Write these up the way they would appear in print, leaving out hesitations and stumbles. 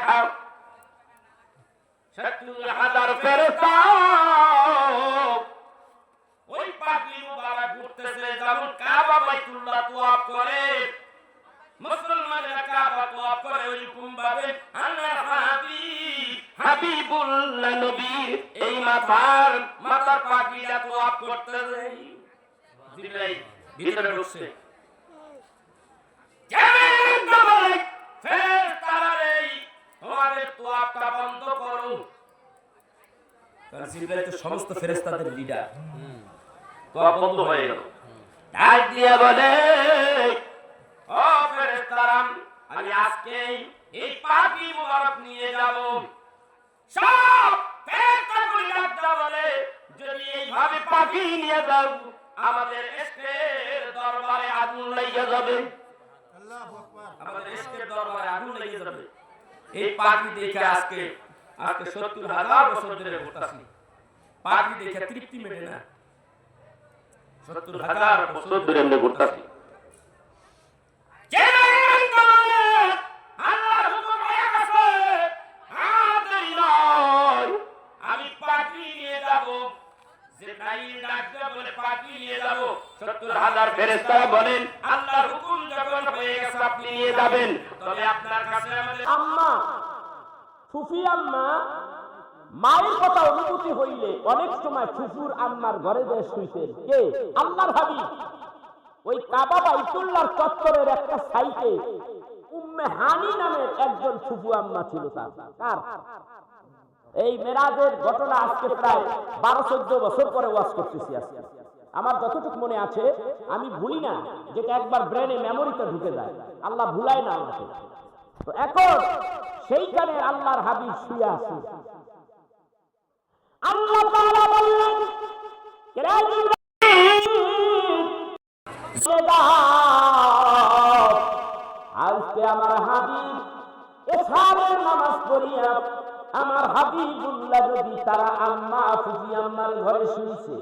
দেখা 70,000 ফেরেশতা ওই পাগলি মুবারক ঘুরতেছে, যেমন কাবা বাইতুল্লাহ তওয়াফ করে মুসলমানেরা কাবা তওয়াফ করে, ওইরকম ভাবে আল্লাহর হাবিবুল্লাহ নবীর এই মাথার পাগলিটা তওয়াফ করতেছে। জিবরাইল ভিতরে ঢুকছে, ফেরেশতারা এই তোমাদের তওয়াফটা বন্ধ করো। কারণ জিবরাইল তো সমস্ত ফেরেশতাদের লিডার, তওয়াফ বন্ধ হয়ে গেল। ডাক দিয়ে বলে, ও ফেরেশতারা, আমি আজকে এই পাগলি মুবারক নিয়ে যাব। সব ফেরেশতাগুলো ডাক বলে, যদি এইভাবে পাগলি নিয়ে যাও আমাদের ইশকের দরবারে আগুন লেগে যাবে। আল্লাহু আকবার, আমাদের ইশকের দরবারে আগুন লেগে যাবে। এই পাগলি দেখে আজকে 70,000 বছর ধরে ঘুরতাছি, পাগলি দেখে তৃপ্তি মেটে না। 70,000 বছর ধরে আমরা ঘুরতাছি। আমি পাগলি নিয়ে যাব। জিবরাইল ডাকতে বলে, পাগলি নিয়ে যাব। 70,000 ফেরেশতারা বলেন, আল্লাহর হুকুম যখন হয়ে গেছে আপনি নিয়ে যাবেন, তবে আপনার কাছে আমাদের আম্মা ফুফি আম্মা মায়ের কথা অনুভূতি হইলে অনেক সময় ফুফুর আম্মার ঘরে যে শুইতেন কে? আল্লাহর হাবিব। ওই কাবা বাইতুল্লাহর চত্বরের একটা সাইটে উম্মে হানি নামের একজন ফুফু আম্মা ছিল। তার এই মেরাজের ঘটনা আজকে প্রায় 12-14 বছর পরে ওয়াজ করতেছি। আজকে আমার যতটুকু মনে আছে, আমি ভুলি না, যেটা একবার ব্রেনে মেমোরিতে ঢুকে যায়, আল্লাহ ভুলায় না আমাকে। তো এখন সেইখানে আল্লাহর হাবিব শুয়ে আছে। আল্লাহ তাআলা বললেন, আজকে আমার হাবিব এশারের নামাজ পড়িয়া আমার হাবিবুল্লাহ যদি তারা আম্মা ফুফি আম্মার ঘরে শুয়েছে,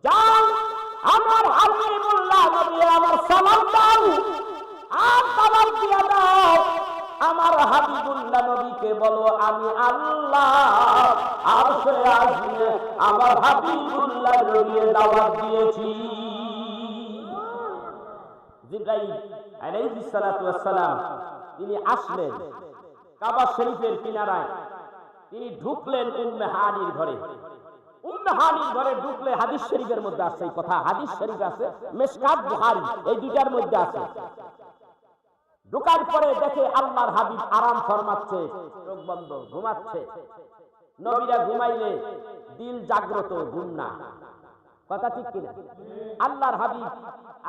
যাও আমার হাবিবুল্লাহ নবী আমার সালাম দাও, আর সালাম দিয়া দাও আমার হাবিবুল্লাহ নবীকে বলো, আমি আল্লাহ আরশে আজিমে আমার হাবিবুল্লাহ নবীকে দাওয়াত দিয়েছি। জিবরাইল আলাইহিস সালাতু ওয়াস সালাম তিনি আসলেন কাবা শরীফের কিনারায়, তিনি ঢুকলেন উম্মে হানির ঘরে। উম্মে হানির ঘরে ঢুকলে হাদিস শরীফের মধ্যে আছে এই কথা, হাদিস শরীফ আছে, মিশকাত বুখারী এই দুইটার মধ্যে আছে। ঢোকার পরে দেখে আল্লাহর হাবিব আরাম ফরমাচ্ছে, চোখ বন্ধ, ঘুমাচ্ছে। নবীরা ঘুমাইলে দিল জাগ্রত, ঘুম না, কথা ঠিক কিনা? আল্লাহর হাবিব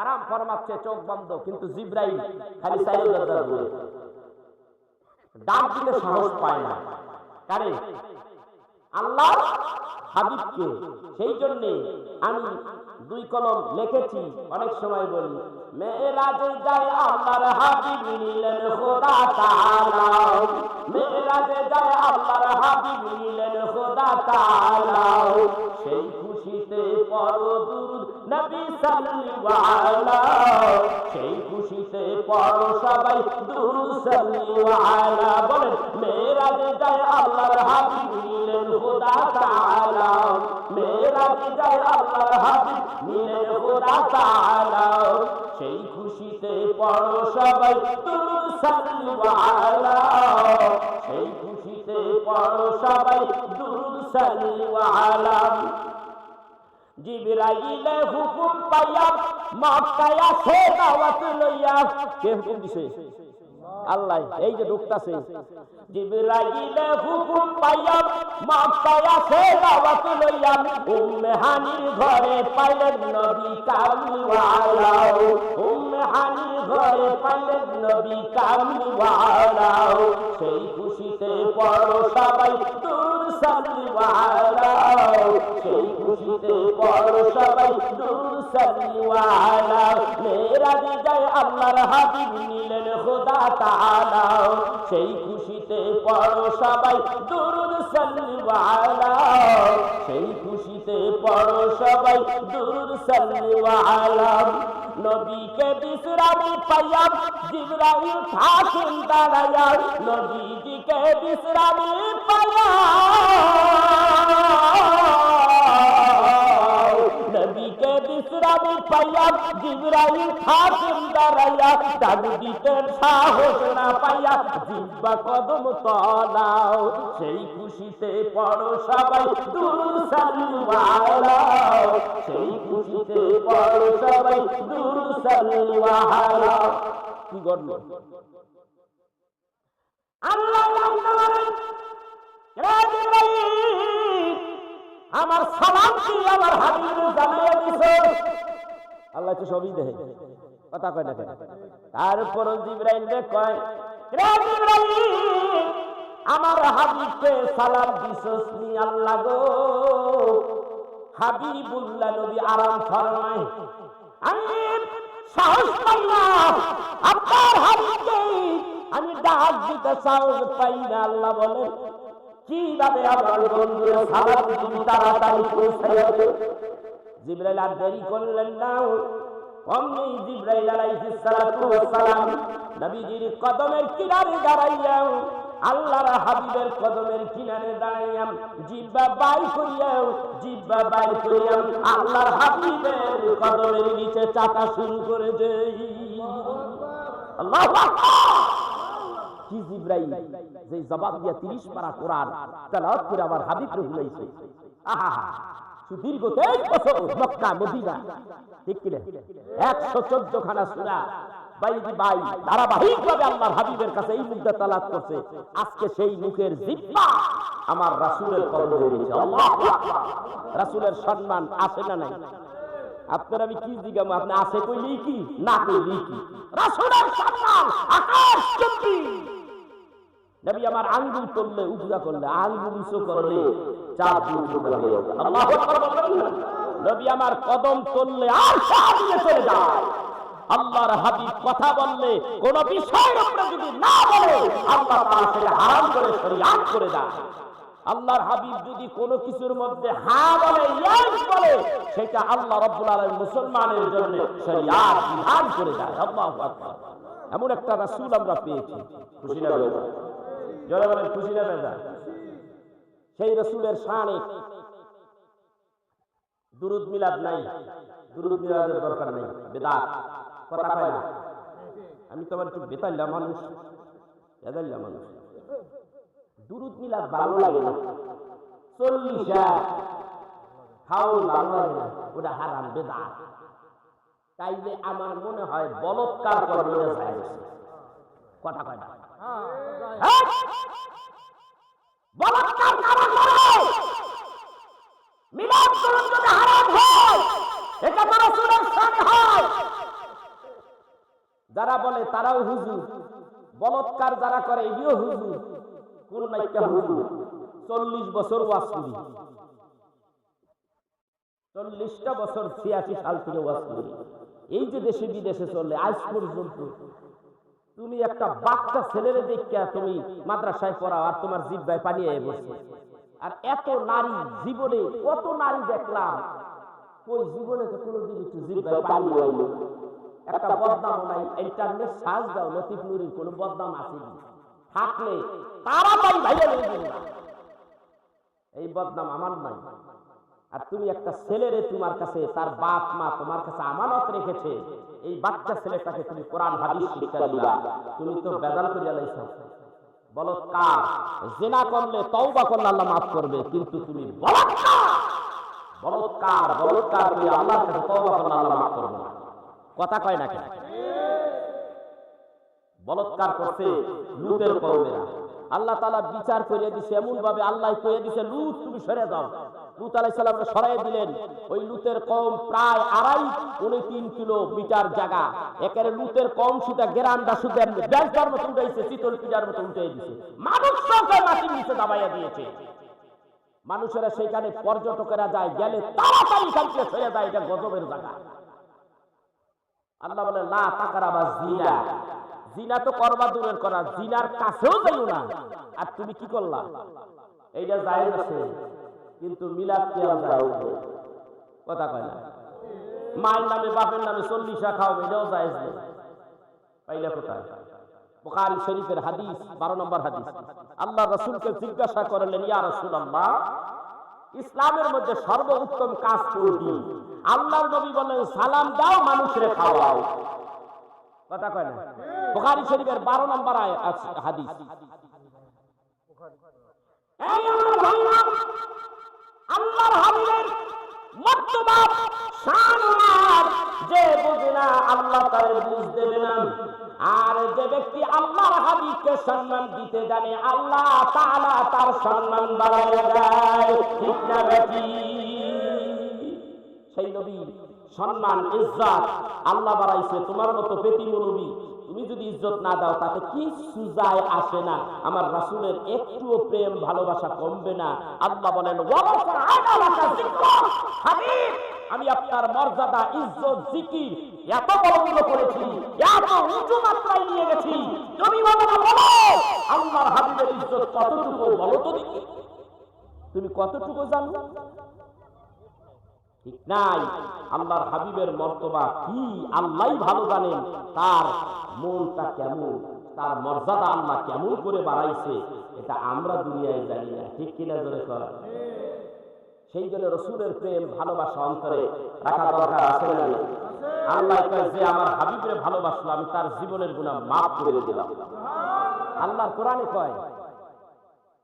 আরাম ফরমাচ্ছে, চোখ বন্ধ, কিন্তু জিবরাইল খালি সাইড দরজা ঘুরে, ডাক দিতে সাহস পায় না। কারে? আল্লাহর হাবিবকে। সেই জন্য আমি 2 কলম লিখেছি, অনেক সময় বলি, মেরাজে যায় আল্লাহর হাবিব নিলেন খোদা তাআলা, মেরাজে যায় আল্লাহর হাবিব নিলেন খোদা তাআলা, সেই খুশিতে পড়ো দুরূদ নবী সাল্লাল্লাহু আলাইহি, সেই খুশিতে পড়ো সবাই দুরূদ সাল্লাল্লাহু আলাইহি। বলেন, মেরাজে যায় আল্লাহর হাবিব নিলেন খোদা তাআলা, মেরাজে যায় আল্লাহর হাবিব নিলেন খোদা তাআলা, সেই খুশিতে পড়ো সবাই দুরূদ সাল্লাল্লাহু আলাইহি, সেই খুশিতে পড়ো সবাই দুরূদ সাল্লাল্লাহু আলাইহি। জিবরাইলে হুকুম পাইয়া মক্কায় আসে দাওয়াত লইয়া। কে হুকুম দিছে? আল্লাহ। এই যে ঢুকতাছে, জিবরাইলে হুকুম পাইয়া মক্কায় আসে দাওয়াত লইয়া, উম্মে হানির ঘরে পাইলেন নবী কামলিওয়ালা, উম্মে হানির ঘরে পাইলেন নবী কামলিওয়ালা, সেই খুশিতে পড়ো সবাই দুরূদ সাল্লাল্লাহু আলাইহি, সেই খুশিতে পড়ো সবাই দুরূদ সাল্লাল্লাহু আলাইহি। মেরাজে যায় আল্লাহর হাবিব নিলেন খোদা তাআলা, সেই খুশিতে পড়ো সবাই দুরূদ সাল্লাল্লাহু আলাইহি, সেই খুশিতে পড়ো সবাই দুরূদ সাল্লাল্লাহু আলাইহি। নবীকে বিশ্রামে পাইয়া জিবরাইল থাকেন দাঁড়াইয়া নবীজিকে বিশ্রামে পাইয়া নবীকে বিশ্রামে পাইয়া জিবরাইল থাকেন দাঁড়াইয়া ডাক দিতেন সাহস না পাইয়া জিহ্বা কদম তলাও সেই খুশিতে পড়ো সবাই দুরূদ সালাম আলাও সেই খুশিতে পড়ো সবাই দুরূদ সালাম আলাও কি করলো আল্লাহ আমার সালাম কি আমার হাবিবের জানাইয়া দিছো আল্লাহ তো সবই দেখে কথা কয় না তারপর জিবরাইল রে কয় রে জিবরাইল আমার হাবিবকে সালাম দিছস নি আল্লাহ গো হাবিবুল্লাহ নবী আরাম ফরমায় আমি সাহস পাই না আপনার হাবিবকে আমি ডাক দিতে সাহস পাই না আল্লাহ বলেন কিভাবে আমার বন্ধুর সালাম দিবি তাড়াতাড়ি পৌঁছাইয়া দে জিবরাইল আর দেরি করলেন না অমনি জিবরাইল আলাইহিস সালাতু ওয়াস সালাম নবীজির কদমের কিনারে দাঁড়াইয়া আল্লাহর হাবিবের কদমের কিনারে দাঁড়াইয়া জিহ্বা বাইর করিয়া আল্লাহর হাবিবের কদমের নিচে চাটা শুরু করে দেই আল্লাহু আকবার কি জিবরাইল যে জবাব দিয়া 30 পারা কোরআন তেলাওয়াত করে আমার হাবিব রহুলাইছে আহা সুদীর্ঘ 23 বছর মক্কা মদিনা ঠিক কি না 114 খানা সূরা ভাই ধারাবাহিকভাবে আল্লাহর হাবিবের কাছে এই মুদ্রা তালাত করছে আজকে সেই মুখের জিহ্বা আমার রাসূলের কদমে রয়েছে আল্লাহু আকবার রাসূলের সম্মান আছে না নাই আপনার আমি কি জিজ্ঞাসা আপনি আছে কইলেই কি না কইলেই কি রাসূলের সম্মান আকাশ চুম্বি নবী আমার আঙ্গুল তুললে উজা করলে আঙ্গুল উঁচু করলে চার দিন আল্লাহু আকবার বলবেন নবী আমার কদম তুললে আর সামনে চলে যায় আল্লাহর হাবিব কথা বললে কোন বিষয়ের উপরে যদি না বলে আল্লাহ তাআলা সেটা হারাম করে শরীয়ত করে দেয় আল্লাহর হাবিব যদি কোনো কিছুর মধ্যে হ্যাঁ বলে ইয়াস বলে সেটা আল্লাহ রাব্বুল আলামিন মুসলমানের জন্য শরীয়ত বিধান করে দেয় আল্লাহু আকবার এমন একটা রাসূল আমরা পেয়েছি খুশি না বেজা জোরে বলেন খুশি না বেজা সেই রাসূলের শানে দুরূদ মিলাদ নাই দুরূদ মিলাদের দরকার নাই বিদআত কথা কয় না আমি তোমার একটু বেতাল্লা মানুষ দুরূদ মিলাদ ভালো লাগে না 40 খাও ভালো লাগে না ওটা হারাম বিদআত তাইলে আমার মনে হয় বলৎকার করবে যায় কথা কয় না বলৎকার কারা করে মিলাদ দুরূদ যদি হারাম হয় এটা তো রাসূলের শান হয় যারা বলে তারাও হুজুর বলৎকার যারা করে এদিও হুজুর কোন নাইকা হুজুর 40 বছর ওয়াজ করি 40টা বছর 86 সাল থেকে ওয়াজ করি এই যে দেশে বিদেশে চলে আজ পর্যন্ত তুমি একটা বাচ্চা ছেলেরে দেখা তুমি মাদ্রাসায় পড়াও আর তোমার জিহ্বায় পানি এসে বসে আর এত নারী জীবনে কত নারী দেখলাম ওই জীবনে তো কোনোদিন একটু জিহ্বায় পানি হইলো একটা বদনাম নাই ইন্টারনেট সার্চ দাও লতিফ নুরির কোনো বদনাম আছে কি থাকলে তাড়াতাড়ি ভাইরাল হয়ে যাবে এই বদনাম আমার নাই আর তুমি একটা ছেলেরে তোমার কাছে তার বাপ মা তোমার কাছে আমানত রেখেছে এই বাচ্চা ছেলেটাকে তুমি কোরআন হাদিস শিক্ষা দিবা তুমি তো বেজাল করিয়া লাইছো বলৎকার জিনা করলে তওবা করলে আল্লাহ মাফ করবে কিন্তু তুমি বলৎকার করে আল্লাহর কাছে তওবা করলে আল্লাহ মাফ করবে না কথা কয় না কেন বলৎকার করতে লুতের কওমেরা আল্লাহ তাআলা বিচার করে দিয়েছে এমন ভাবে আল্লাহ কইয়া দিয়েছে লুত তুমি সরে যাও লুত আলাইহিস সালামকে সরাই দিলেন ওই লুতের কওম প্রায় 2.5-3 কিলোমিটার জায়গা একেবারে লুতের কওম সুদা গেরান্ডা সুদের বেলটার মতো উঠাইছে চিতল পিজার মতো উঠাই দিয়েছে মানুষ সবকে মাটির নিচে দাবাইয়া দিয়েছে মানুষেরা সেখানে পর্যটকেরা যায় গেলে তাড়াতাড়ি কাছে সরে যায় এটা গজবের জায়গা আল্লাহ বলে লা তাকরাবা জিনা জিনা তো করবা দূরের করা জিনার কাছেও যাইও না আর তুমি কি করলা এইটা জায়েজ আছে কিন্তু মিলাদ কি যাও কথা কয় না মায়ের নামে বাপের নামে 40 খাও, এটাও জায়েজ নেই। পাইলে কোথায়? বুখারী শরীফের হাদিস, 12 নম্বর হাদিস। আল্লাহ রাসূলকে জিজ্ঞাসা করলেন, ইয়া রাসূলুল্লাহ, ইসলামের মধ্যে সর্বোত্তম কাজ কোনটি? আল্লাহর নবী বলেন, সালাম দাও, মানুষরে খাওয়াও। কথা কয় না? বুখারী শরীফের 12 নম্বর হাদিস। এই আমার ভাইরা, আল্লাহর হাবিবের মর্তবা শান যে বুঝে না, আল্লাহ তারে বুঝ দেবে না। আর যে ব্যক্তি আল্লাহর হাবিবকে সম্মান দিতে জানে, আল্লাহ তাআলা তার সম্মান বাড়ায় দেয়। ঠিক না বেটি? সেই নবী সম্মান ইজ্জত আল্লাহ বাড়াইছে। তোমার মতো বেটি নবী তুমি যদি ইজ্জত না দাও, তাতে কি সুজায় আসে না। আমার রাসূলের একটুও প্রেম ভালোবাসা কমবে না। আল্লাহ বলেন, হাবিব, আমি আপনার মর্যাদা, ইজ্জত, জিকির এত বলন্দ করেছি, এত উঁচু মাত্রায় নিয়ে গেছি। তুমি বলো, আল্লাহর হাবিবের ইজ্জত কতটুকু বলো তো দেখি। তুমি কতটুকু জানো? ঠিক নাই। আল্লাহর হাবিবের মর্তবা কি আল্লাহই ভালো জানেন। তার মনটা কেমন, তার মর্যাদা আল্লাহ কেমন করে বাড়াইছে, এটা আমরা দুনিয়ায় জানি না। ঠিক কিনা জোরে কর? সেই জন্য রাসূলের প্রেম ভালোবাসা অন্তরে রাখা দরকার আছে না? আল্লাহ কয়, যে আমার হাবিবের ভালোবাসলো, আমি তার জীবনের গুনাহ মাফ করে দিলাম। আল্লাহর কোরআনে কয়।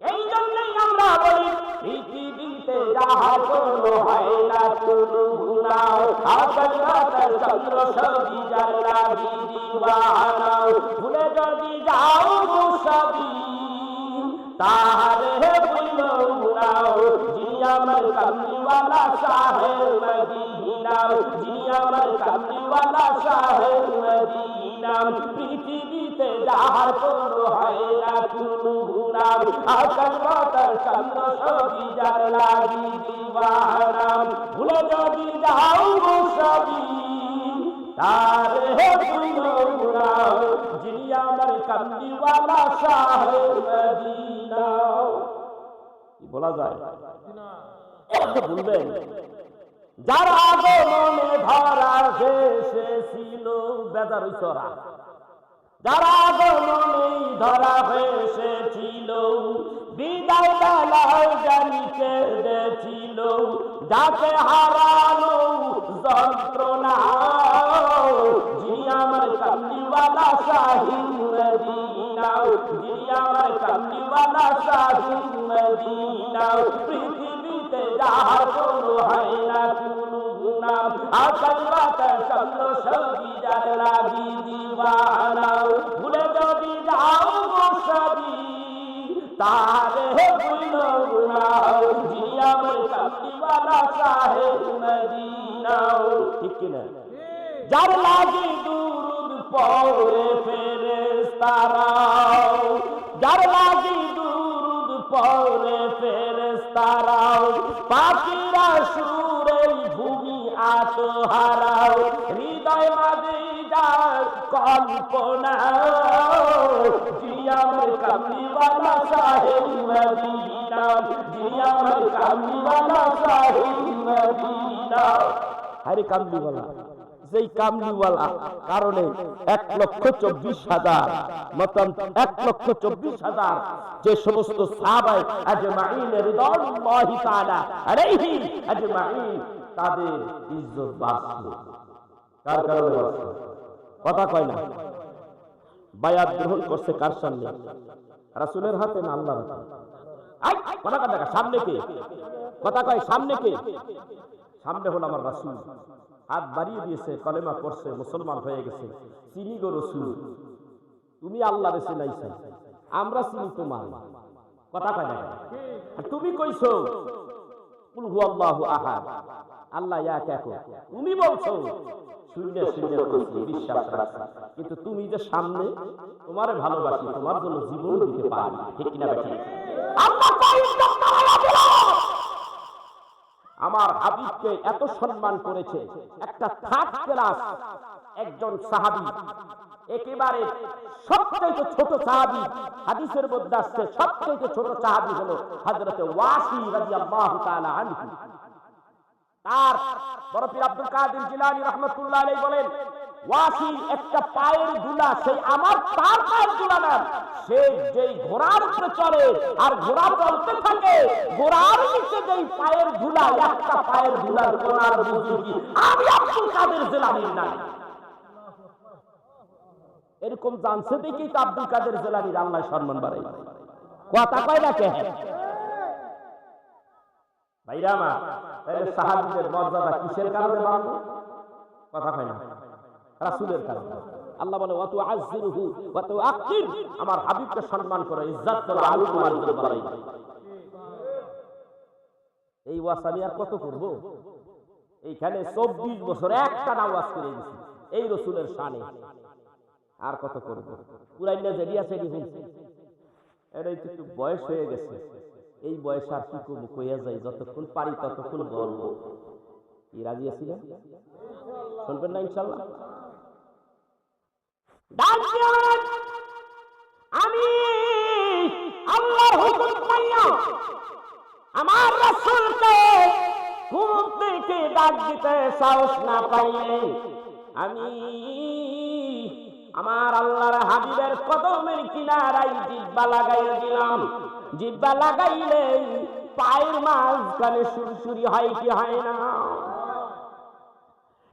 এই জন্যই আমরা বলি, পৃথিবীতে যাহা কোনো হয় না কোনো গুনাহ, আকাশাতের চন্দ্র সবই যার লাগি দিওয়ানা। ভুলে যদি যাও সবই তাহারে বইল গুনাহ, যিনি আমার কামলিওয়ালা শাহে মদিনা, যিনি আমার কামলিওয়ালা শাহে মদিনা। পৃথিবীতে যাহার কোনো হয় না কোনো গুনাহ, আকাশ বাতাস চন্দ্র সবই যার লাগি দিওয়ানা। ভুলে যদি যাও সবই তারে বইল গুনাহ, যিনি আমার কামলিওয়ালা শাহে মদিনা। কি বলা যায়? বলবেন, যারা আগমনে ধরার শেষে ছিল বেজার হইছরা, যারা আগমনে ধরা হয়েছে ছিল, বিদায় বেলায় জানিতে দেছিল, যাকে হারানো যন্ত্রণা, যিনি আমার কামলিওয়ালা শাহী মদিনা, যিনি আমার কামলিওয়ালা শাহী মদিনা। পৃথিবীতে যাহার কোনো হয় না কোনো গুনাহ, আকাশ বাতাস চন্দ্র সবই যার লাগি দিওয়ানা। ভুলে যদি যাও সবই তারে বইল গুনাহ, যিনি আমার কামলিওয়ালা শাহে মদিনা। ঠিক কিনা? যার লাগি দুরুদ পড়ে ফেরেশতারা, যার লাগি দুরুদ পড়ে ফেরেশতারা, পাখিরা সুরে ভূমি আতহারাও, হৃদয় মাঝে যার কল্পনা, যিনি আমার কামলিওয়ালা শাহে মদিনা, যিনি আমার কামলিওয়ালা শাহে মদিনা। আরে কামলিওয়ালা, যেই কামলিওয়ালা কারণে 1,24,000 মতন 1,24,000 যে সমস্ত সাহাবায়ে আজমাইন রিদওয়ানুল্লাহি তাআলা আলাইহি আজমাইন, তাদের ইজ্জত বাড়ছে। কার কারণে বাড়ছে? কথা কয় না। বায়াত গ্রহণ করছে কার সামনে? রাসূলের হাতে না আল্লাহর হাতে? কথা কথা সামনে কে? কথা কয় সামনে কে? সামনে হলো আমার রাসূল। হাত বাড়িয়ে দিয়েছে, কলেমা পড়ছে, মুসলমান হয়ে গেছে। চিনি গো রাসূল, তুমি আল্লাহর চিনাইছো, আমরা চিনি তোমার। কথা কয় না? তুমি কইছো কুল হুয়াল্লাহু আহাদ, আল্লাহ এক একক। তুমি বলছো শুনে শুনে কইছি, বিশ্বাস রাখছি, কিন্তু তুমি যে সামনে, তোমারে ভালোবাসি, তোমার জন্য জীবন দিতে পারি। ঠিক কিনা বেটি? আল্লাহ আমার হাবিবকে এত সম্মান করেছে। একটা থার্ড ক্লাস একজন সাহাবী, একেবারে সবচেয়ে ছোট সাহাবী, হাদিসের মধ্যে আসছে সবচেয়ে ছোট সাহাবী হলো হযরত ওয়াসি রাদিয়াল্লাহু তাআলা আনহু। আর বড় পীর আব্দুল কাদের জিলানী রাহমাতুল্লাহ আলাইহি বলেন, ওয়াসিল একটা পায়ের ধুলা, সেই আমার তার পায়ের ধুলা না, সে যেই ঘোড়ার উপরে চড়ে আর ঘোড়া চলতে থাকে, ঘোড়ার নিচে যেই পায়ের ধুলা, একটা পায়ের ধুলার কোনার বুঝি আমি আব্দুল কাদের জিলানীর নাই। এরকম জানছে দেখেই তো আব্দুল কাদের জিলানীর আল্লাহ সম্মান বাড়াই। কথা কয় না কে ভাইরা মা? তাহলে সাহাবীদের মর্যাদা কিসের কারণে বাড়লো? কথা কয় না, রাসূলের কারণে। আল্লাহ বলে ওয়া তুআজ্জিরুহু ওয়া তুআক্কির, আমার হাবিবকে সম্মান করো, ইজ্জত করো, আলু মার্জিত বাড়াই। এই ওয়াজ আমি আর কত করব? এইখানে 24 বছর একটা ওয়াজ করে গেছি এই রাসূলের শানে, আর কত করব? পুরাইনা জেডিয়া সেডি হইছে, এটাই তো একটু বয়স হয়ে গেছে। এই বয়স আর কি করবো, কইয়া যাই, যতক্ষণ পারি ততক্ষণ বলবো। কি রাজি আছিলেন? শুনবেন না ইনশাআল্লাহ? আমি আল্লাহর হুকুম পাইয়া আমার রাসূলকে ঘুম থেকে ডাক দিতে সাহস না পাইলে আমি আমার আল্লাহর হাবিবের কদমের কিনারায় জিহ্বা লাগাইয়া দিলাম। জিহ্বা লাগাইলে পায়ের মাঝখানে সুরসুরি হয় কি হয় না?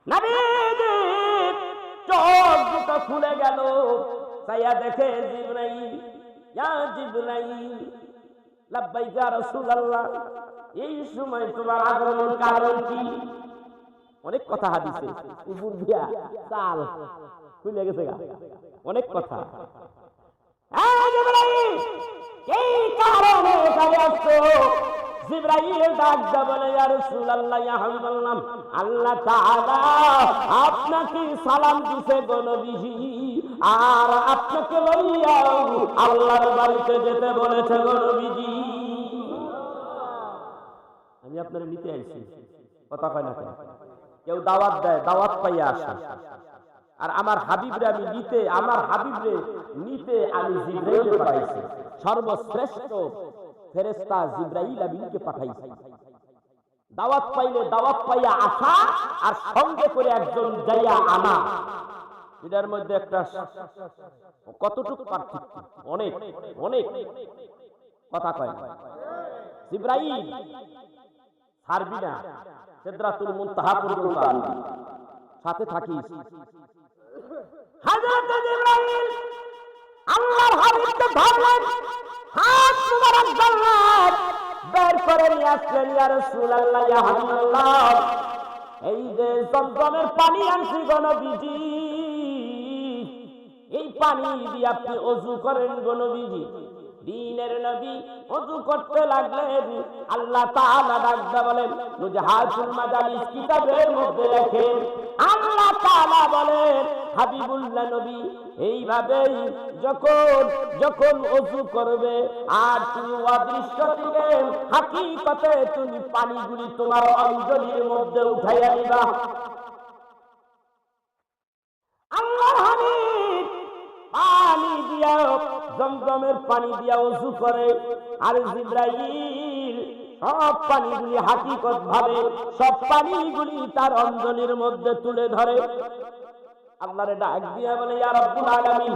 নবীজি চোখ দুটো খুলে গেল, তাইয়া দেখে জিবরাইল। ইয়া জিবরাইল, লাব্বাইক ইয়া রাসূলুল্লাহ, এই সময় তোমার আগমন কারণ কি? অনেক কথা হাদিসে উপর দিয়া চাল খুলে গেছে, অনেক কথা। এই কারণে এখানে আসছো? জিবরাইল ডাক দিয়ে বলে, ইয়া রাসূলুল্লাহ, ইয়া হাবিবাল্লাহ, আল্লাহ তাআলা আপনাকে সালাম দিছে গো নবীজি, আর আপনাকে লইয়া আল্লাহর বাড়িতে যেতে বলেছে গো নবীজি। আমি আপনারে নিতে আইছি। কথা কয় না কেন? কেউ দাওয়াত দেয়, দাওয়াত পাইয়া আসে। আর আমার হাবিবরে আমি নিতে, আমার হাবিবরে নিতে আমি জিবরাইল পাঠাইছি। সর্বশ্রেষ্ঠ ফেরেশতা জিবরাইল আমিনকে পাঠাইছি। দাওয়াত পাইলে দাওয়াত পাইয়া আসা আর সঙ্গে করে একজন যাইয়া আনা, এটার মধ্যে একটা কতটুকু পার্থক্য? অনেক অনেক। কথা কয় না? জিবরাইল ছাড়বি না, সিদরাতুল মুনতাহা পর্যন্ত আনবি, সাথে থাকিস। হযরত জিবরাইল আল্লাহর হাবিবকে ধরলেন, হাত মুবারক ধরলেন, বের করে নিয়ে আসলেন। ইয়া রাসূলুল্লাহ, ইয়া হাবিবাল্লাহ, এই যে জমজমের পানি আনছি গো নবীজি, এই পানি দিয়ে আপনি ওযু করেন গো নবীজি। দ্বীনের নবী ওযু করতে লাগলেন। আল্লাহ তাআলা ডাক দিয়ে বলেন, নুজহাতুল মাজালিস কিতাবের মধ্যে লেখেন, আল্লাহ তাআলা বলেন, হাবিবুল্লাহ নবী এইভাবেই যখন ওযু করবে আর তুমি অদৃশ্য থেকে হাকিকতে তুমি পানিগুলি তোমার অঞ্জলির মধ্যে উঠাইয়া নিবা। আল্লাহর হাবিব পানি দিয়া, জমজমের পানি দিয়া ওযু করে, আর জিবরাইল সব পানিগুলি হাকিকত ভাবে সব পানিগুলি তার অঞ্জলির মধ্যে তুলে ধরে। আল্লাহরে ডাক দিয়া বলে, ইয়া রাব্বুল আলামিন,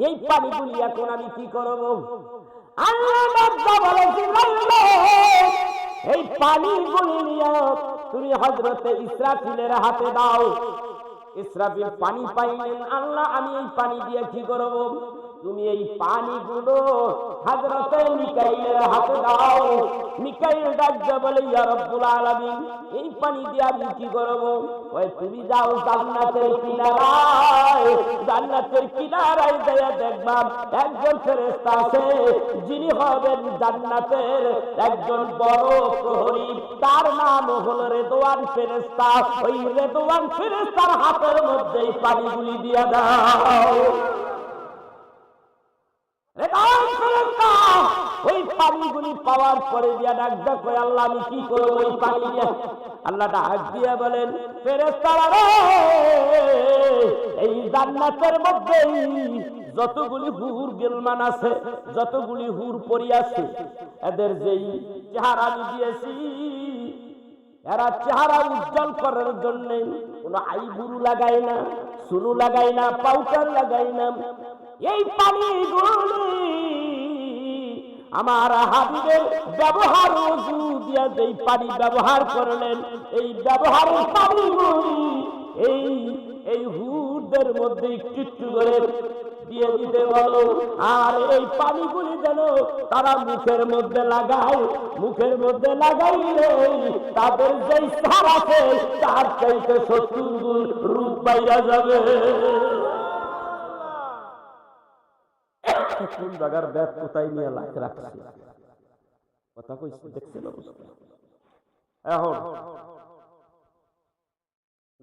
এই পানিগুলি এখন আমি কি করব? আল্লাহ ডাক দিয়া বলে, জিবরাইল, এই পানিগুলি নিয়ে তুমি হযরতে ইসরাফিলের হাতে দাও। ইসরাফিল পানি পাইলেন। আল্লাহ, আমি এই পানি দিয়ে কি করব? তুমি এই পানিগুলো হযরতে মিকাইলের হাতে দাও। মিকাইল ডাক দিয়ে বলে, ইয়া রাব্বুল আলামিন, এই পানি দিয়ে আমি কি করব? ওই তুমি যাও জান্নাতের কিনারায়, জান্নাতের কিনারায় যায় দেখবা একজন ফেরেশতা আছে, যিনি হবেন জান্নাতের একজন বড় প্রহরী, তার নাম হলো রেদওয়ান ফেরেশতা। ওই রেদওয়ান ফেরেশতার হাতের মধ্যে এই পানিগুলি দিয়ে দাও। ওই পানিগুলি পাওয়ার পরে দিয়া ডাক দেয়, কই আল্লাহ, আমি কি করবো এই পানি দিয়ে? আল্লাহ ডাক দিয়া বলেন, ফেরেশতারা রে, এই জান্নাতের মধ্যে যতগুলি হুর গেলমান আছে, যতগুলি হুর পরি আছে, এদের যেই চেহারা আমি দিয়েছি, এরা চেহারা উজ্জ্বল করার জন্য কোনো আইবুরু লাগায় না, সুনু লাগায় না, পাউডার লাগায় না। এই পানিগুলি আমার হাবিবের ব্যবহার ওযু দিয়া যেই পানি ব্যবহার করলেন, এই ব্যবহারের পানিগুলি এই হুদের মধ্যে একটু করে দিয়ে দিতে বলো। আর এই পানিগুলি যেন তারা মুখের মধ্যে লাগায়, মুখের মধ্যে লাগাইলে তাদের যেই সার আছে তার চাইতে 70 গুণ রূপ পাইয়া যাবে। কোন জায়গার ব্যাগ কোথায় নিয়ে রাখছে কথা কইছে, দেখছেন অবস্থা। এখন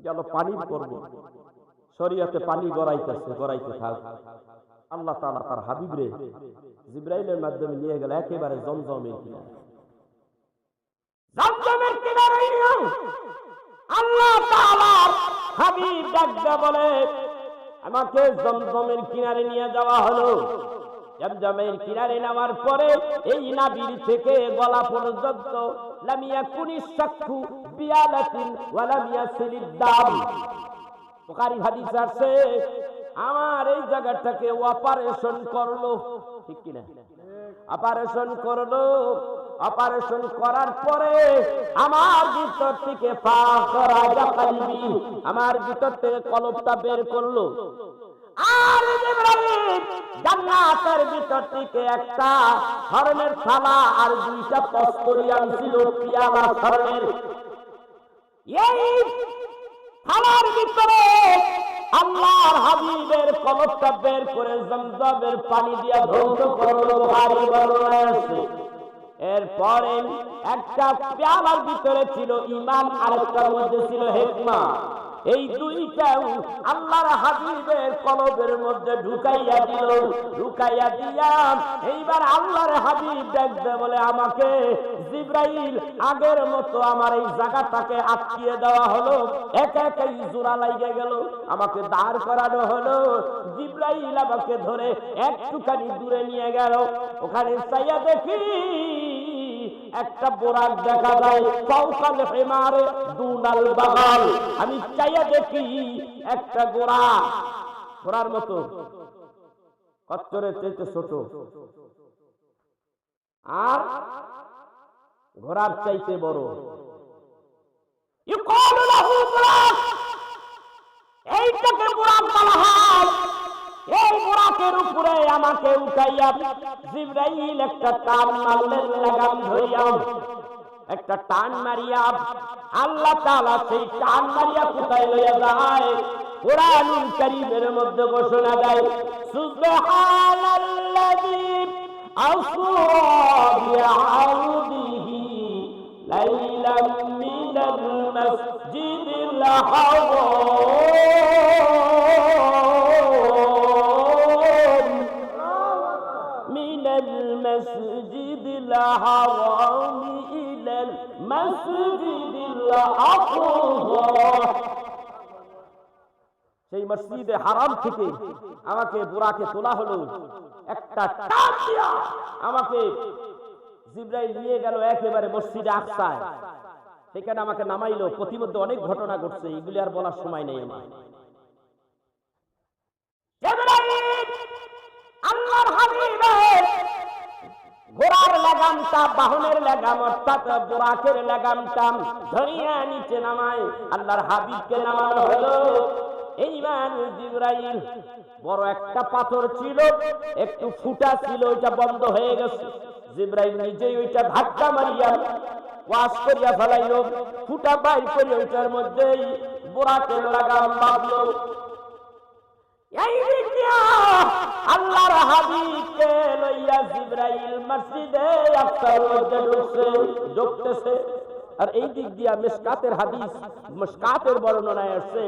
গেল পানির পর্ব, শরীয়তে পানি গড়াইতে থাক। আল্লাহ তাআলা তার হাবিবরে জিবরাইলের মাধ্যমে নিয়ে গেল একেবারে জমজমের কিনারে। জমজমের কিনারে আল্লাহ তাআলা হাবিব ডাকতে বলে, আমাকে জমজমের কিনারে নিয়ে যাওয়া হলো। জমজমের কিনারে নেওয়ার পরে এই নাভির থেকে গলা পর্যন্ত লামিয়া কুনি সাক্ষু বিয়ালাতিন ওয়া লামিয়া সিলিদ্দাম। বুখারী হাদিস আছে, আমার এই জায়গাটাকে অপারেশন করলো, ঠিক কি না? অপারেশন করলো, অপারেশন করার পরে আমার ভিতর থেকে ফাখরাজা কলবি, আমার ভিতর থেকে কলবটা বের করলো। আর জিবরাইল জান্নাতের ভিতর থেকে একটা স্বর্ণের থালা আর 2টা তস্তরি আনছিল, পিয়ালা স্বর্ণের। এই থালার ভিতরে আল্লাহর হাবিবের কলবটা বের করে জমজমের পানি দিয়ে ধৌত করলো, বুখারী বর্ণনায় আছে। এরপরে একটা পেয়ালার ভিতরে ছিল ঈমান, আরেকটার মধ্যে ছিল হিকমা। এই দুইটাও আল্লাহর হাবিবের কলবের মধ্যে ঢুকাইয়া দিল। ঢুকাইয়া দিয়া এইবার আল্লাহর হাবিব দেখবে বলে, আমাকে জিবরাইল আগের মতো আমার এই জায়গাটাকে আটকিয়ে দেওয়া হলো, একা একাই জোড়া লাগিয়ে গেল, আমাকে দাঁড় করানো হলো। জিবরাইল আমাকে ধরে একটুখানি দূরে নিয়ে গেল। ওখানে চাইয়া দেখি একটা বোরাক দেখা যায়, ফাওকাল হিমারে দুনাল বাগাল। আমি চাইয়া দেখি একটা ঘোড়ার মতো, কচ্ছরের চাইতে ছোট আর ঘোড়ার চাইতে বড়। ইউকালু লাহু বুরাক, এইটাকে বুরাক বলা হয়। এই বুরাকের উপরে আমাকে উঠাইয়া জিবরাইল একটা টান মারলেন, লাগাম ধরিয়া একটা টান মারিয়া আল্লাহ তাআলা সেই টান মারিয়া কোথায় লইয়া যায়? কুরআনুল কারীমের মধ্যে ঘোষণা দেয়, সুবহানাল্লাযী আসরা বিআবদিহি লাইলাম মিনাল মাসজিদিল হারাম মিনাল মাসজিদিল হারাম ইলাল মাসজিদিল আকসা। সেই মসজিদে হারাম থেকে আমাকে বুরাকে তোলা হলো, একটা টান দিয়া আমাকে জিবরাইল নিয়ে গেল একেবারে মসজিদে আকসায়। সেখানে আমাকে নামাইলো। প্রতিমধ্যে অনেক ঘটনা ঘটছে, এগুলি আর বলার সময় নেই আমার। আল্লাহর হাবিবের ঘোড়ার লাগামটা, বাহনের লাগাম অর্থাৎ বুরাকের লাগামটা ধরিয়া নিচে নামায় আল্লাহর হাবিবকে নামানো হলো। এইবার জিবরাইল, বড় একটা পাথর ছিল, একটু ফুটা ছিল, ওইটা বন্ধ হয়ে গেছে। জিবরাইল নিজেই ওইটা ধাক্কা মারিয়া ওয়াশ করিয়া ফেলাইল, ফুটা বাইর করে ওইটার মধ্যেই বুরাকের লাগাম বাঁধলো। এই দিয়া আল্লাহর হাবিবকে লইয়া জিবরাইল মসজিদে আকসার মধ্যে ঢুকতেছে। আর এই দিক দিয়া মিশকাতের হাদিস, মিশকাতের বর্ণনায় আসছে,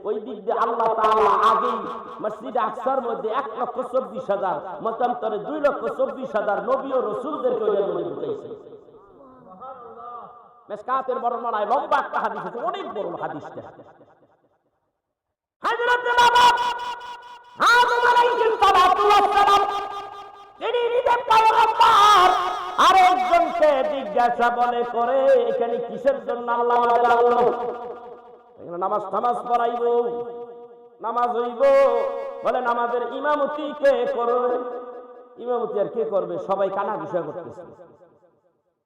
ওই দিক দিয়ে আল্লাহ তাআলা আগেই মসজিদে আকসার মধ্যে 1,24,000 মতান্তরে 2,24,000 নবী ও রাসূলদেরকে ওই মধ্যে ঢুকাইছে। মিশকাতের বর্ণনায় লম্বা একটা হাদিস আছে, অনেক বড় হাদিসটা। হযরত বাবা আদম আলাইহিস সালাতু ওয়াস সালাম তিনি নিজে পয়গম্বর, আরেকজনকে জিজ্ঞাসা বলে করে এখানে কিসের জন্য আল্লাহ আমাদের আনলো? এখানে নামাজ পড়াইব, নামাজ হইব, বলে নামাজের ইমামতি কে করবে? ইমামতি আর কে করবে? সবাই কানা ঘুষা করতেছে।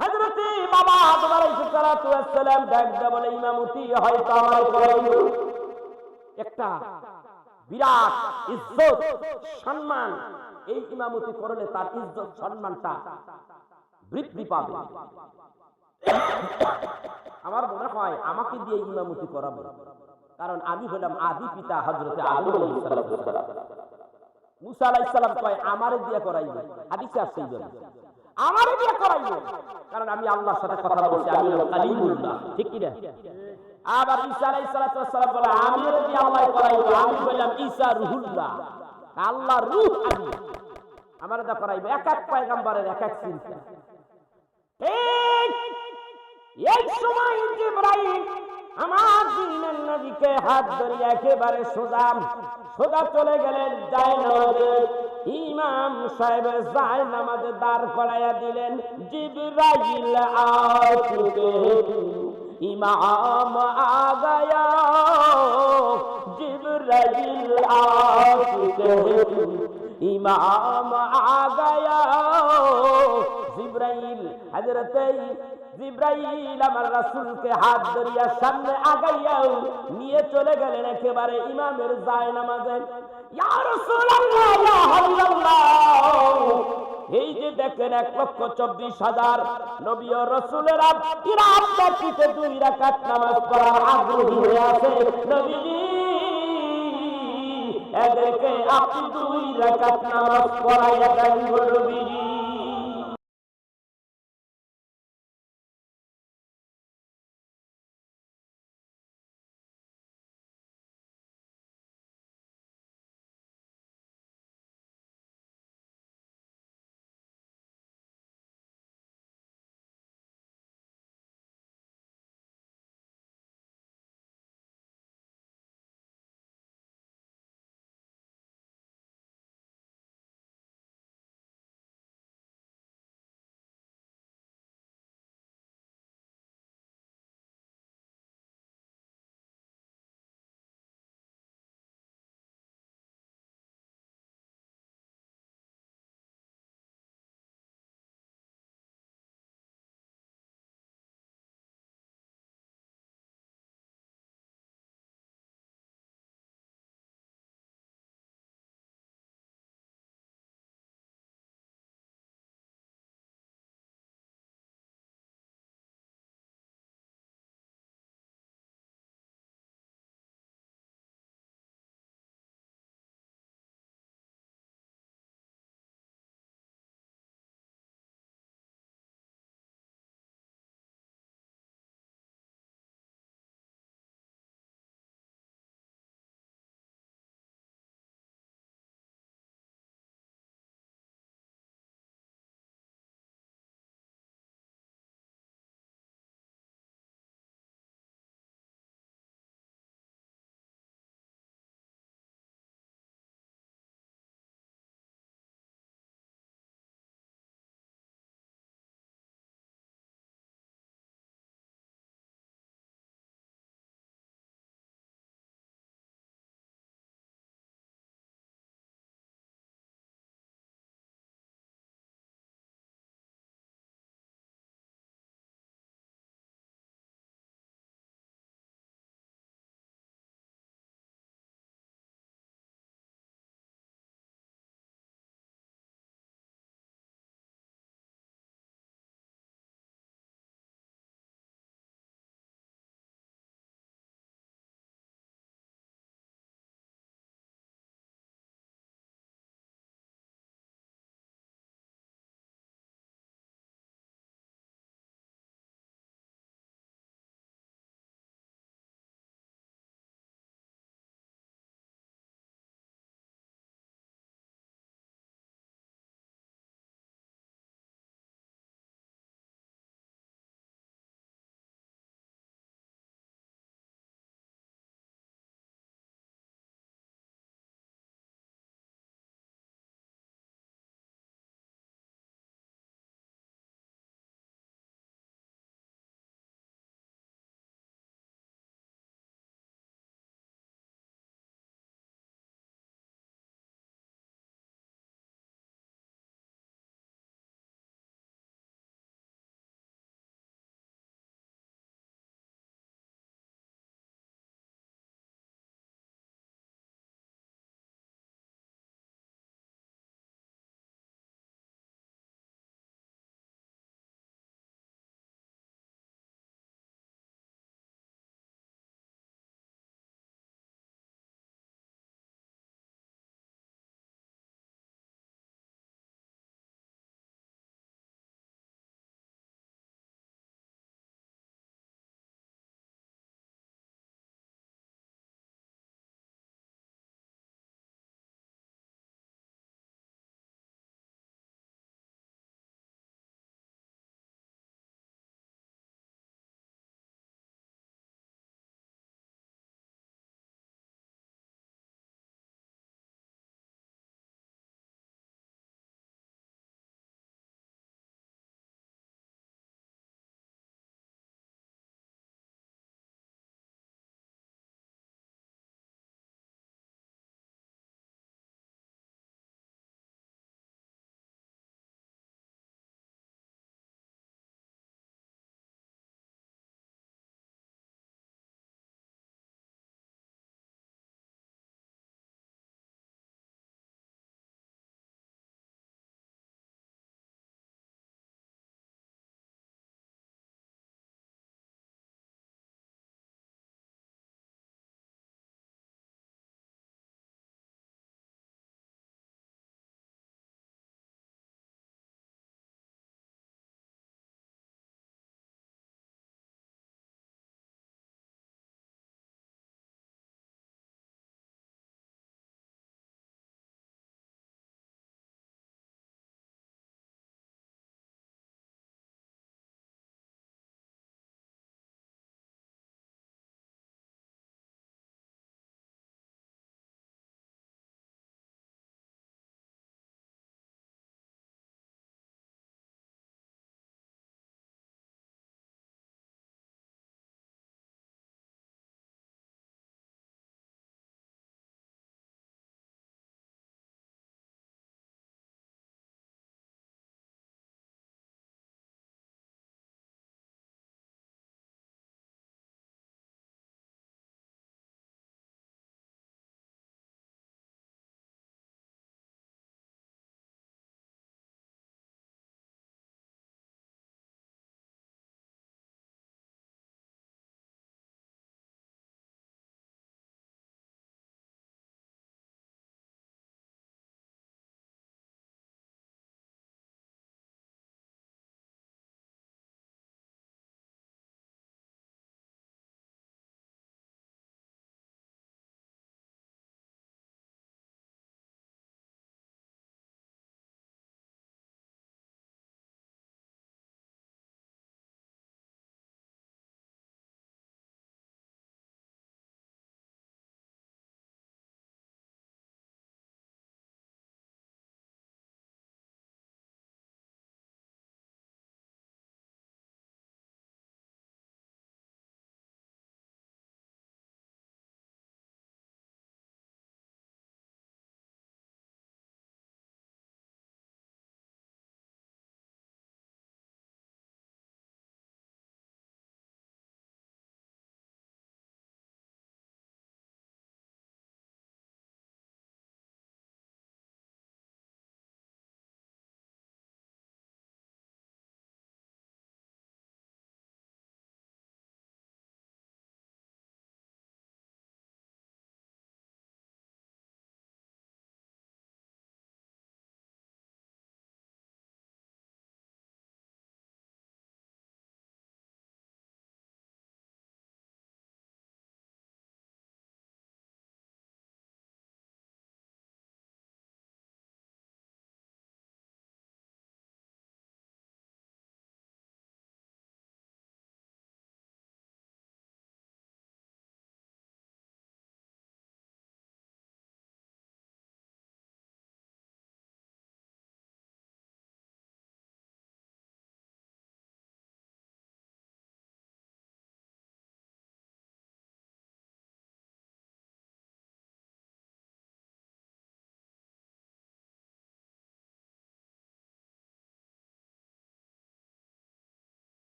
হযরতে বাবা আদম আলাইহিস সালাতু ওয়াস সালাম ডাকতে বলে ইমামতি হয়তো আমার করাইব। একটা বিরাট ইজ্জত সম্মান, এই ইমামতি করলে তার ইজ্জত সম্মানটা বৃদ্ধি পাবে। আমার মনে হয় আমাকে দিয়ে ইমামতি করাবো, কারণ আমি হলাম আদি পিতা হযরতে আদম আলাইহিস সালাম। মুসা আলাইহিস সালাম কয় আমারে দিয়ে করাইবে, হাদিসে আছে এইভাবে আমারে দিয়ে করাইবে, কারণ আমি আল্লাহর সাথে কথা বলছি, আমি হলাম কালিমুল্লাহ, ঠিক কি না? আবার ঈসা আলাইহিস সালাম বলে আমি দিয়ে আল্লাহ করাইবে, আমি বললাম ঈসা রূহুল্লাহ, আল্লাহর রূহ আমি, আমারে দিয়ে করাইবে। এক এক পয়গম্বরের এক এক চিন্তা। এই সময় জিবরাইল আমার দিনের নবীকে হাত ধরে একেবারে সোজা চলে গেলেন জায়নামাজে। ইমাম সাহেব জায়নামাজে দাঁড় করাইয়া দিলেন। জিবরাইল আচুকে ইমাম আ গয়া, জিবরাইল আচুকে ইমাম আ গয়া। জিবরাইল হযরতে জিবরাইল আমার রাসূলকে হাত ধরিয়া সামনে আগাইয়া নিয়ে চলে গেলেন একেবারে ইমামের জায়নামাজে। ইয়া রাসূলুল্লাহ, ইয়া হাবিবাল্লাহ, এই যে দেখেন 1,24,000 নবী ও রাসূলেরা এরা আপনার পিছে 2 রাকাত নামাজ পড়ার আগ্রহী হয়ে আছে। নবীজি এদেরকে আপনি 2 রাকাত নামাজ পড়াইয়া দেন নবীজি।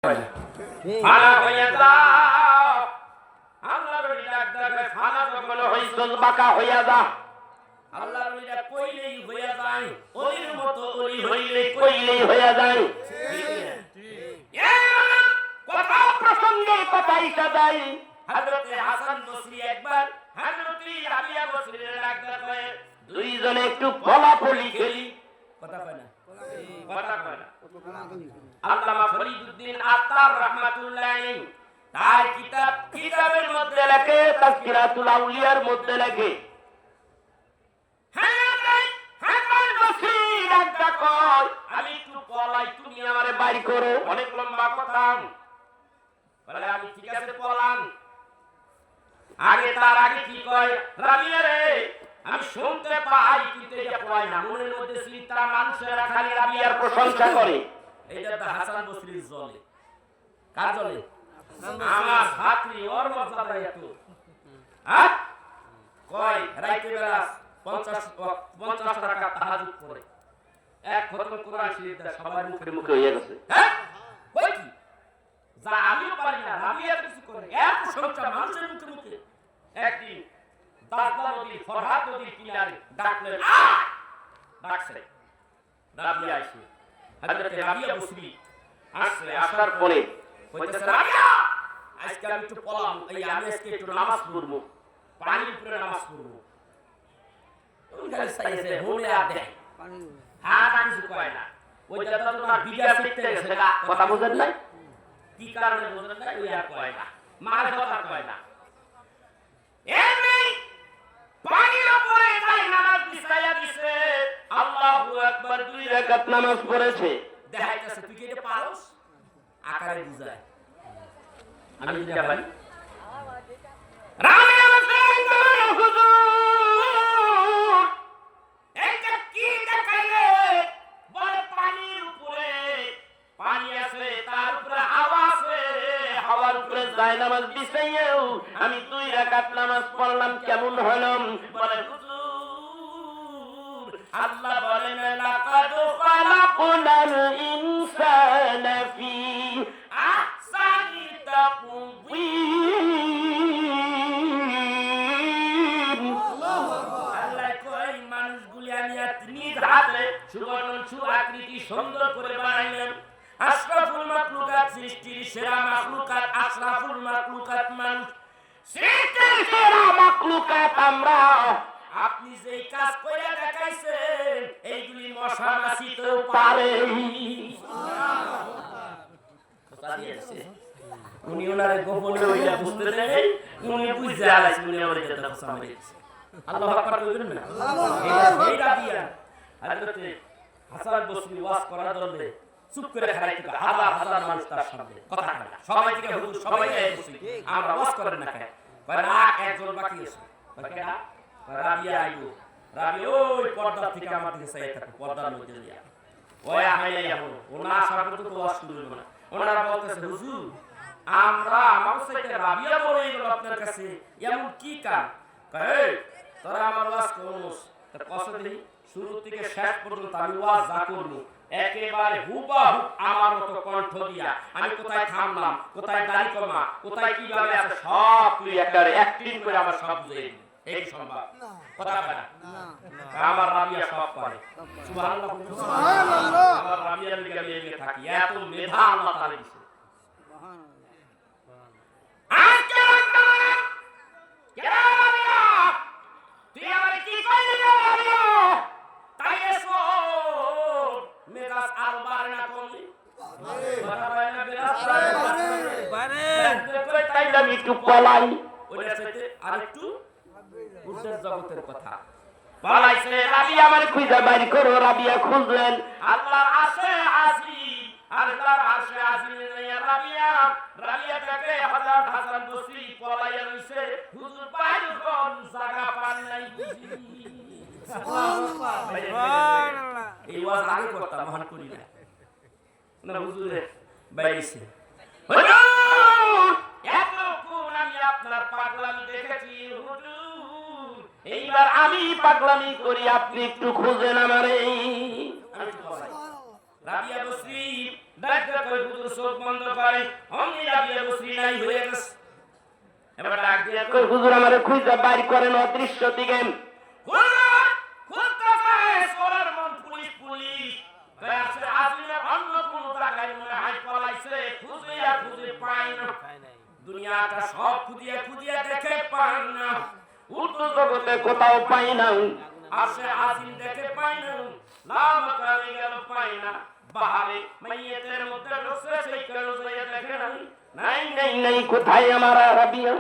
ফানা হইয়া যাও। আল্লাহর ওলি ডাক দেয়, ফানা যখন হইছল বাঁকা হইয়া যা। আল্লাহর ওলিরা কইলেই হইয়া যায়, ওলির মতো ওলি হইলে কইলেই হইয়া যায়। কথা প্রসঙ্গের কথাই কাদাই। হযরতে হাসান বসরি একবার হযরতে রাবিয়া বসরির ডাক দেয়, দুইজনে একটু পলাপলি খেলি। কথা কয় না, কথা কয় না। আল্লামা ফরিদউদ্দিন আত্তার রাহমাতুল্লাহ আলাইহি তার কিতাবের মধ্যে লেখে, তাজকিরাতুল আউলিয়ার মধ্যে লেখে, আমি একটু পলাই, তুমি আমারে বাইর করো। অনেক লম্বা কথা বলে, আমি ঠিক আছে পলাম। তার আগে কি কয়, রাবিয়া রে আমি শুনতে পাই কিন্তু এটা কয় না, মনের মধ্যে চিন্তা, মানুষেরা খালি রাবিয়ার প্রশংসা করে। এইটা তো হাসান বসরির জলে। কার জলে? আমার ছাত্রী, ওর মর্যাদা এত। কয় রাইতে বেলা 50 রাকাত তাহাজ্জুদ পড়ে, এক খতম কোরআন শরীফ দা সবার মুখে মুখে হয়ে গেছে। কই কি যা আমিও পারি না, রাবিয়া কিছু করে, এক প্রশংসা মানুষের মুখে মুখে। একদিন দাজলা নদী, ফরহাদ নদীর কিনারে ডাকলেন, ডাকছে রাবিয়া এসে। হযরতে রাবিয়া বসরি আসলে আসার পরে কইতেছে, রাবিয়া আজকে আমি একটু পলাম, আমি আজকে একটু নামাজ পড়বো, পানির উপরে নামাজ পড়বো। ওই গালি চাইছে হোলে আর দেয়, কিছু কয় না। ওই দাদা তোমার বিদায় ফিরতে গেছে, কথা বুঝেন নাই, কি কারণে বুঝেন নাই, ওই আর কয় না, মার কথা কয় না। এমনি পানির উপরে তাই নামাজ বিছাইয়া দিছে, আল্লাহু আকবার 2 রাকাত নামাজ পড়েছে। দেখাইতেছে তুই কি এটা পারোস, আকারে বুঝায়। আমি যেটা পারি রামে আমার হুজুর এইটা কি দেখাইলে, বলে পানির উপরে পানি আছে, তার উপরে হাওয়া আছে, হাওয়ার উপরে যায় নামাজ বিছাইয়াও আমি 2 রাকাত নামাজ পড়লাম, কেমন হলাম? বলে হুজুর আল্লাহ বলেন, লাকাদ খালাকনাল ইনসানা ফি আহসানি তাকওয়িম। আল্লাহ কয় মানুষগুলি আমি নিজ হাতে সুবর্ণ আকৃতি সুন্দর করে বানাইলাম। আশরাফুল মাখলুকাত, সৃষ্টির সেরা মাখলুকাত, আশরাফুল মাখলুকাত মানুষ, সৃষ্টির সেরা মাখলুকাত আমরা। আপনি যে কাজ করে দেখাইছেন এইগুলি মশা মাছিতেও পারে। উনি ওনারে গোপনে ওইটা বুঝতে দেয়, উনি বুঝতে আলাইছে, উনি ওরে যেতে সামনে দিয়েছে। আল্লাহু আকবার কইবেন না, এইটা দিয়া হযরতে হাসান বসরি ওয়াজ করার জন্য চুপ করে খাড়াইতে, হাজার হাজার মানুষ তার সামনে কথা কয় না, সবাই থেকে হুজুর সবাই বসে আমরা ওয়াজ করেন না, খায় কয় না, একজন বাকি আছে, কয় কেডা? রাবিয়া আইবো। রাবিয়া ওই পর্দা থেকে আমার দিকে চাইতে থাকে, পর্দার মধ্যে দিয়া ওই আহাইয়া হলো, ওনা আশা করতে তো ওয়াজ শুরু হলো না। ওনারা বলতেছে, হুজুর আমরা আমার সাথে রাবিয়া বড় হয়ে গেল আপনার কাছে, এমন কি কাজ? কয় তোরা আমার ওয়াজ করোস, তার কষ্ট দেই শুরু থেকে শেষ পর্যন্ত আমি ওয়াজ যা করব একেবারে হুবহু আমার মতো কণ্ঠ দিয়া, আমি কোথায় থামলাম, কোথায় দাড়ি কমা, কোথায় কিভাবে আছে সব তুই একেবারে অ্যাক্টিং করে আমার সব বুঝিয়ে দিবি। এই সম্ভব? কথা কয় না, আমার রাবিয়া সব পারে। সুবহানাল্লাহ, সুবহানাল্লাহ। আমার রাবিয়ার লিগে লেগে থাকি, এত মেধা আল্লাহ তাআলা দিয়েছে। তুই আমার কি কইলি রাবিয়া? তাই এসো মেজাজ আর বাড়ে না কমলি, কথা কয় না, মেজাজ বাড়ে। তাই আমি একটু পলাই, ওইটার সাথে আরেকটু উদ্দেশ্য জগতের কথা পালাইছে। রাবিয়া আমার খুঁজে বাইর করো। রাবিয়া খুঁজলেন, আল্লাহর আরশে আজিম, আল্লাহর আরশে আজিম রাবিয়াটাকে হযরত হাসান বসরি পলাইয়া রইছে। হুজুর বাইর কোন জায়গা পান নাই বুঝি। সুবহানাল্লাহ। এই ওয়াজ আগে করতাম, মহান করি না না। হুজুরে বাইরেছে, হুজুর এতক্ষণ আমি আপনার পাগলামি দেখেছি হুজুর, এইবার আমি পাগলামি করি, আপনি একটু খুঁজেন আমারে। রাবিয়া বসরি ডাক্তার কই হুজুর চোখ বন্ধ করে অমনি রাবিয়া বসরি নাই হয়ে গেছে এবার ডাক দিয়া কই হুজুর আমারে খুঁজে বাইর করেন অদৃশ্য দিকে খুঁজতে যায় সোরার মন পুলিশ পুলিশ আছে আজিমের অন্য কোন জায়গায় মনে হয় পলাইছে খুঁজে পায় না দুনিয়াটা সব খুঁজিয়া দেখে পায় না উর্দু জগতে কোথাও পাই না আসে আজিম দেখে পাই না লাম করে গেল পাই না বাহারে মাইয়েতের মধ্যে রসে সেই কারো যায় দেখে নাই কোথায় আমার রাবিয়া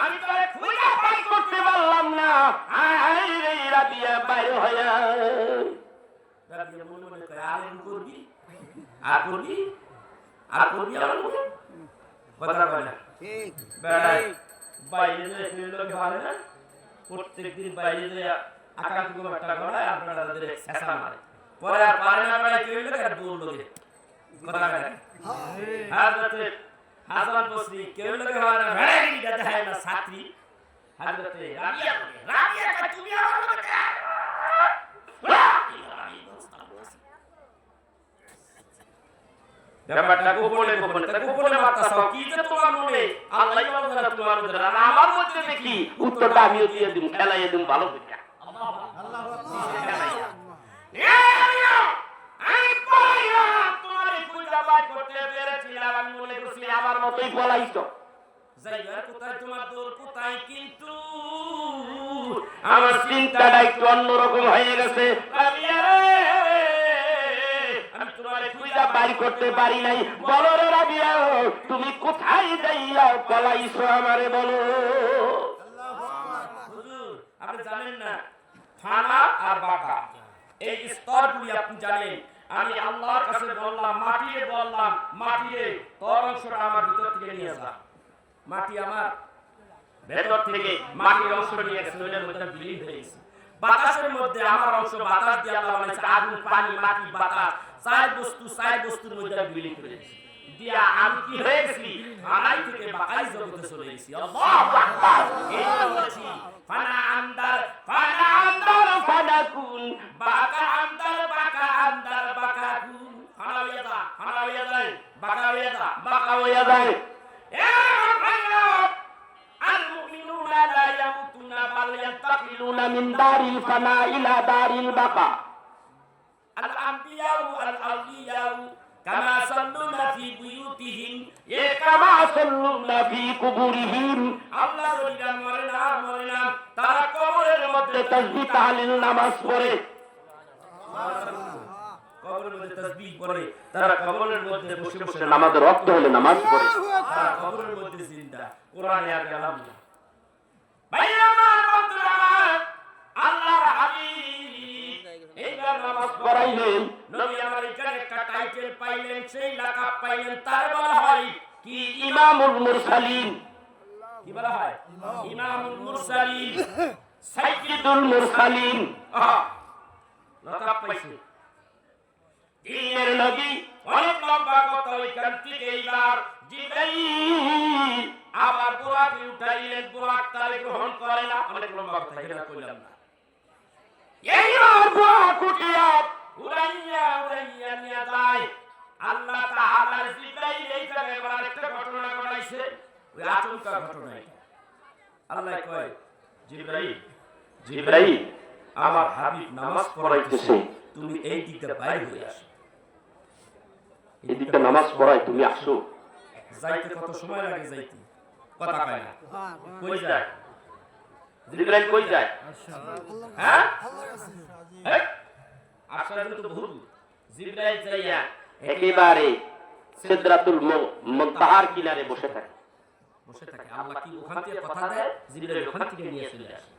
আমি তো খুঁজে পাই করতে পারলাম না আই রে রাবিয়া বাইরে হইয়া রাবিয়া মনে মনে কয় আর করবি আর করবি আর করবি আর কথা কয় না ঠিক বাইরে যে লোক হয় না প্রত্যেকদিন বাইরে যে আকাশ গোটা গড়ায় আপনারা তাদের শেষা মারে পরে আর পারে না পারে কেউ লোক আর দূর লোকে কথা কয় হাজরতে হাসান বসরি কেউ লোক হয় না ভেড়াগিরি গাতে হয় না ছাত্রী হাজরতে রাবিয়া কা তুমি আমার লোকে ব্যাপারটা গোপনে মারতাছ কি যে তোমার মনে আল্লাহই জানে তোমার মধ্যে আর আমার মধ্যে দেখি উত্তরটা আমিও দিয়ে দিই খেলাইয়া দিই ভালো করে আল্লাহ আমি পড়াইয়া তোমারে খুঁজা বাই করতে পেরেছিলাম আমি মনে করছি আমার মতই পলাইছো যাইবার কোথায় তোমার দূর কোথায় কিন্তু আমার চিন্তাটা একটু অন্যরকম হয়ে গেছে আমি তোমারে খুঁজা বাই করতে পারি নাই বলো রে রাবিয়া তুমি কোথায় যাইয়া পলাইছো আমারে বলো হুজুর আপনি জানেন না ফানা আর বাকা এই স্তরগুলি আপনি জানেন আমি আল্লাহর কাছে বললাম মাটিরে তোর অংশটা আমার ভিতর থেকে নিয়ে যা মাটি আমার ভেতর থেকে মাটির অংশ নিয়ে গেছে ওইটার মধ্যে বিলীন হয়ে গেছে বাতাসের মধ্যে আমার অংশ বাতাস দিয়ে আল্লাহ বানাইছে আগুন পানি মাটি বাতাস চার বস্তুর মধ্যে বিলীন করে দিয়েছে দিয়া আমি কি হয়ে গেছি ফানাই থেকে বাকাই জগতে চলে গেছি আল্লাহু আকবার এই বলছি ফানা আন্দার ফানাকুন বাকা আন্দার বাকা কুন ফানা হয়ে যায় বাকা হয়ে যায় এ ভাইয়া আল মুমিনুনা লা ইয়ামুতুনা বাল ইয়ান্তাকিলুনা মিন দারিল ফানা ইলা দারিল বাকা আল আম্বিয়াউ আল আউলিয়াউ কামা সাল্লুনা ফি বুয়ুতিহিম কামা সাল্লুনা ফি কুবুরিহিম আল্লাহর ওলিরা মরে না তারা কবরের মধ্যে তাসবিহ তাহলিল নামাজ পড়ে কবরের মধ্যে তাসবিহ পড়ে তারা কবরের মধ্যে বসে নামাজের রক্ত হলে নামাজ পড়ে তারা কবরের মধ্যে জিন্দা কোরআনে আর কালাম না ভাইয়া আমার বন্ধুরা আল্লাহর হাবিব এইবার নামাজ পড়াইলেন নবী আমার এখানে একটা টাইটেল পাইলেন সেই লাকাব পাইলেন তার বলা হয় কি ইমামুল মুরসালিন কি বলা হয় ইমামুল মুরসালিন সাইয়্যিদুল মুরসালিন লাকাব পাইছে দিনের নবী অনেক লম্বা কথা ওইখান থেকে এইবার জিবরাইল আবার বুরাকে উঠাইলেন বুরাক তারে গ্রহণ করে না অনেক লম্বা কথা এটা কইলাম না এইবার বুরাক উঠিয়া উড়াইয়া নিয়ে যায় আল্লাহ তাআলা জিবরাইল এই জায়গায় এবার একটা ঘটনা ঘটাইছে ওই আচমকা ঘটনা এটা আল্লাহ কয় জিবরাইল আমার হাবিব নামাজ পড়াইতেছে তুমি এই দিকটা বাইরে হয়ে আসো এই দিকটা নামাজ পড়াই তুমি আসো যাইতে কত সময় লাগে যাইতে কথা কয় না কই যায় জিবরাইল কই যায় হ্যাঁ আশরাফ তো বহুত জিবরাইল যাইয়া একেবারে সিদরাতুল মুনতাহার কিনারে বসে থাকে আল্লাহ কি ওখান থেকে কথা দেয় জিবরাইল ওখান থেকে নিয়ে চলে আসে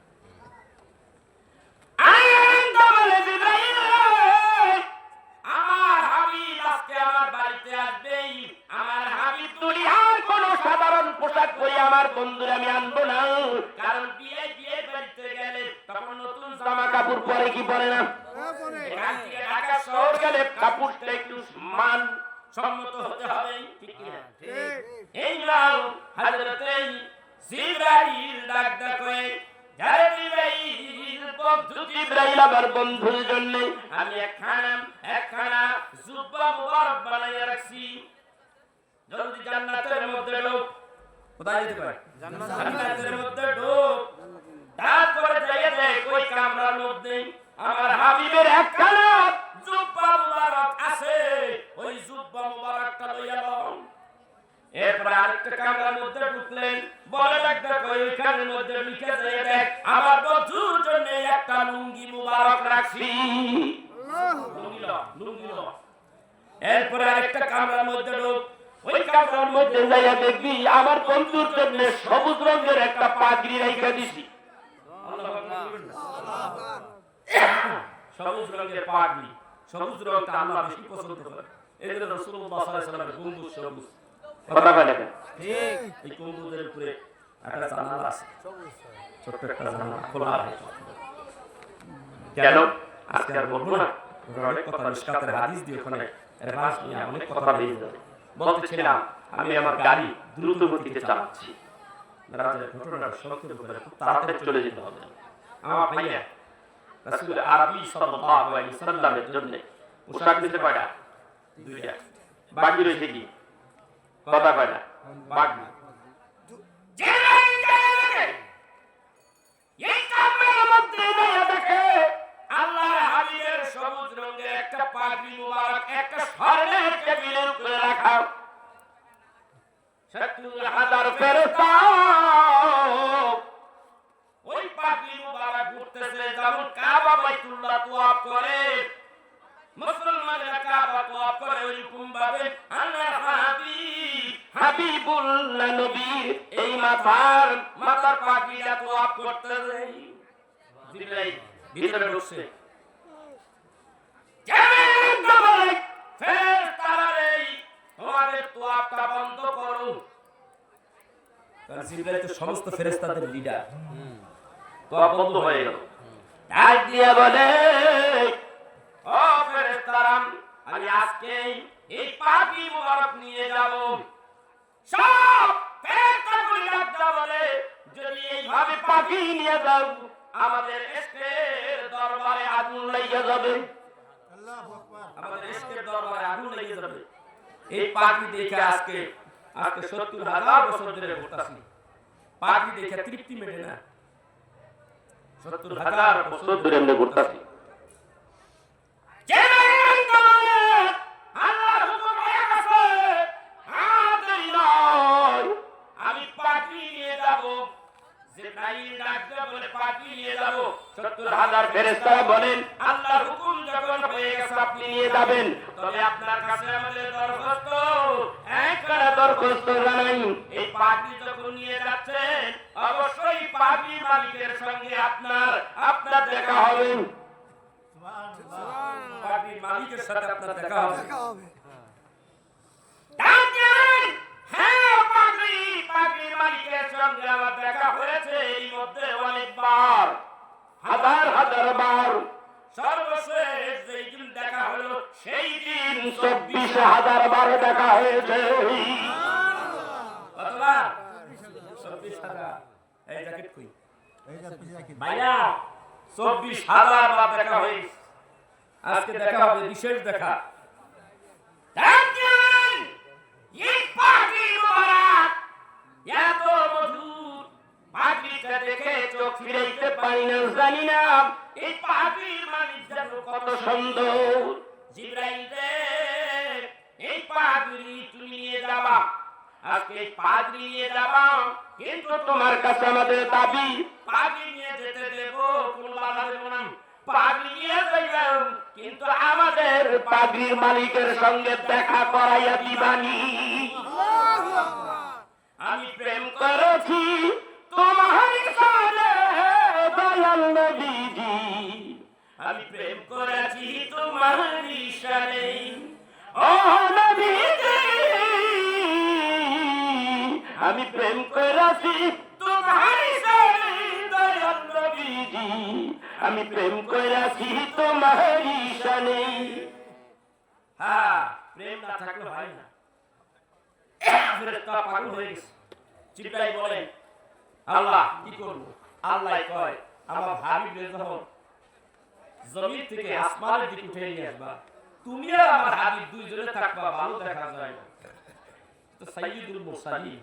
আমার হাবিব আজকে আমার বাড়িতে আসবে আমার হাবিব দুনিয়ার কোন সাধারণ পোশাক পরে আমার বন্ধুরা আমি আনবো না কারণ বিয়ে বাড়িতে গেলে তখন নতুন জামা কাপড় পরে কি পরে না এখান থেকে ঢাকা শহর গেলে কাপড়টা একটু মান সম্মত হতে হবে ঠিক কি না এই নাও হযরতে জিবরাইল ডাক কয় জিবরাইল বন্ধু জিবরাইল আমার বন্ধুর জন্য আমি একখানা জুব্বা মুবারক বানাইয়া রাখছি। জলদি জান্নাতের মধ্যে ঢোক। কোথায় যেতে পারে? জান্নাতের মধ্যে ঢোক। তারপরে যাইয়া দেখ ওই কামরার মধ্যে আমার হাবিবের একখানা জুব্বা মুবারক আছে। ওই জুব্বা মুবারকটা লইয়া লও। এরপর আরেকটা কামরার মধ্যে ঢুকলেন। বলে দেখো ওইখানের মধ্যে লিখে যায় দেখ আমার বন্ধুর জন্য একটা লুঙ্গি মুবারক রাখছি। লুঙ্গি লো। এরপর আরেকটা কামরার মধ্যে ঢুক। ওই কামরার মধ্যে যাইয়া দেখবি আমার বন্ধুর জন্য সবুজ রঙের একটা পাগড়ি রেখে দিছি। সবুজ রঙের পাগড়ি। সবুজ রংটা আল্লাহ বেশি পছন্দ করে। এজন্য রাসূলুল্লাহ সাল্লাল্লাহু আলাইহি ওয়াসাল্লামের গম্বুজ সবুজ। কথা বলে ঠিক। এই গম্বুজের উপরে একটা জানালা আছে। ছোট্ট একটা জানালা খোলা আছে। কেন? আজকে আর বলবো না। অনেক কথা মিশকাতের হাদিস দিয়ে ওখানে রেফারেন্স নিয়ে অনেক কথা বেরিয়ে যাবে। বলতেছিলাম আমি আমার গাড়ি দ্রুত গতিতে চালাচ্ছি। রাতের ঘটনাটা সংক্ষেপে বলে খুব তাড়াতাড়ি চলে যেতে হবে। আমার ভাইয়া রাসূল আরবি সাল্লাল্লাহু আলাইহি ওয়াসাল্লামের জন্য পোশাক দিতে পারে দুইটা। বাকি রয়েছে কি? কথা কয় না। বাকি এই কামরার মধ্যে যাইয়া দেখে আল্লাহর হাবিবের সবুজ রঙের একটা পাগড়ি মুবারক একটা স্বর্ণের টেবিলের উপরে রাখা। ৭০,০০০ ফেরেশতা ওই পাগড়ি মুবারক ঘুরতেছে। যেমন কাবা বাইতুল্লাহ তওয়াফ করে মুসলমানরা কাবা তওয়াফ করে ওইরকম ভাবে আল্লাহর হাবিবুল্লাহ নবীর এই মাথার পাগড়িটা তওয়াফ করতেছে। জিবরাইল ভিতরে ঢুকছে। ফেরেশতারা এই তোমাদের তওয়াফটা বন্ধ করো। কারণ জিবরাইল তো সমস্ত ফেরেশতাদের লিডার। তওয়াফ বন্ধ হয়ে গেল। ডাক দিয়ে বলে ও ফেরেশতারা আমি আজকে এই পাগড়ি মুবারক নিয়ে যাব। সব ফেরেশতাগুলো ডাক দিয়ে বলে যদি এইভাবে পাগড়ি নিয়ে যাও আমাদের ইশকের দরবারে আগুন লেগে যাবে। আল্লাহু আকবার। আমাদের ইশকের দরবারে আগুন লেগে যাবে। এই পাগড়ি দেখে আজকে ৭০,০০০ বছর ধরে ঘুরতাছি। পাগড়ি দেখে তৃপ্তি মেটে না। ৭০,০০০ বছর ধরে আমরা ঘুরতাছি। আমি পাগড়ি নিয়ে যাব। জিবরাইল ডাক দিয়ে বলে পাগড়ি নিয়ে যাব। ৭০,০০০ ফেরেশতারা বলেন আল্লাহর হুকুম যখন হয়ে গেছে আপনি নিয়ে যাবেন। তবে আপনার কাছে আমাদের দরখাস্ত একটা দরখাস্ত জানাই। এই পাগড়ি যখন নিয়ে যাচ্ছেন অবশ্যই পাগড়ি মালিকের সঙ্গে আপনার দেখা হবে। সুবহানাল্লাহ। পাগড়ি মালিকের সাথে আপনার দেখা হবে। হ্যাঁ পাগড়ির মালিকের সঙ্গে আমার দেখা হয়েছে এই মধ্যে অনেকবার, হাজার বার। সর্বশেষ যেই দিন দেখা হলো সেই দিন ২৪,০০০ বার দেখা হয়েছে। কতবার? ২৪,০০০। এই জ্যাকেট কই? ভাইয়া ২৪,০০০ বার দেখা হয়েছে। আজকে দেখা হবে বিশেষ দেখা। এই পাগড়ি মুবারক এত মধুর, পাগড়িটা দেখে চোখ ফিরাইতে পারি না। জানি না এই পাগড়ির মালিক যেন কত সুন্দর। জিবরাইল রে এই পাগড়ি তুমি নিয়ে যাবা। আজকে এই পাগড়ি নিয়ে যাবা, কিন্তু তোমার কাছে আমাদের দাবি পাগড়ি নিয়ে যেতে দেব, কোন বাধা দেব না। পাগড়ি নিয়ে যাইবেন, কিন্তু আমাদের পাগড়ির মালিকের সঙ্গে দেখা করাইয়া দিবানি। আমি প্রেম করেছি তোমার সাথে দয়াল নবীজি। আমি প্রেম করেছি তোমার সাথে ও নবীজি। আমি প্রেম করেছি তোমার সাথে দয়াল নবীজি। আমি প্রেম করেছি তোমার সাথে। হ্যাঁ, প্রেম না থাকলে হয় না। ফেরেশতা পাগল হয়ে গেছে। জিবরাইল বলেন আল্লাহ কি করব? আল্লাহ কয় আমার হাবিবের যখন জমিন থেকে আসমানের দিকে উঠে নিয়ে আসবা, তুমি আর আমার হাবিব দুইজনে থাকবা, ভালো দেখা যায় না। তো সাইয়্যিদুল মুরসালিন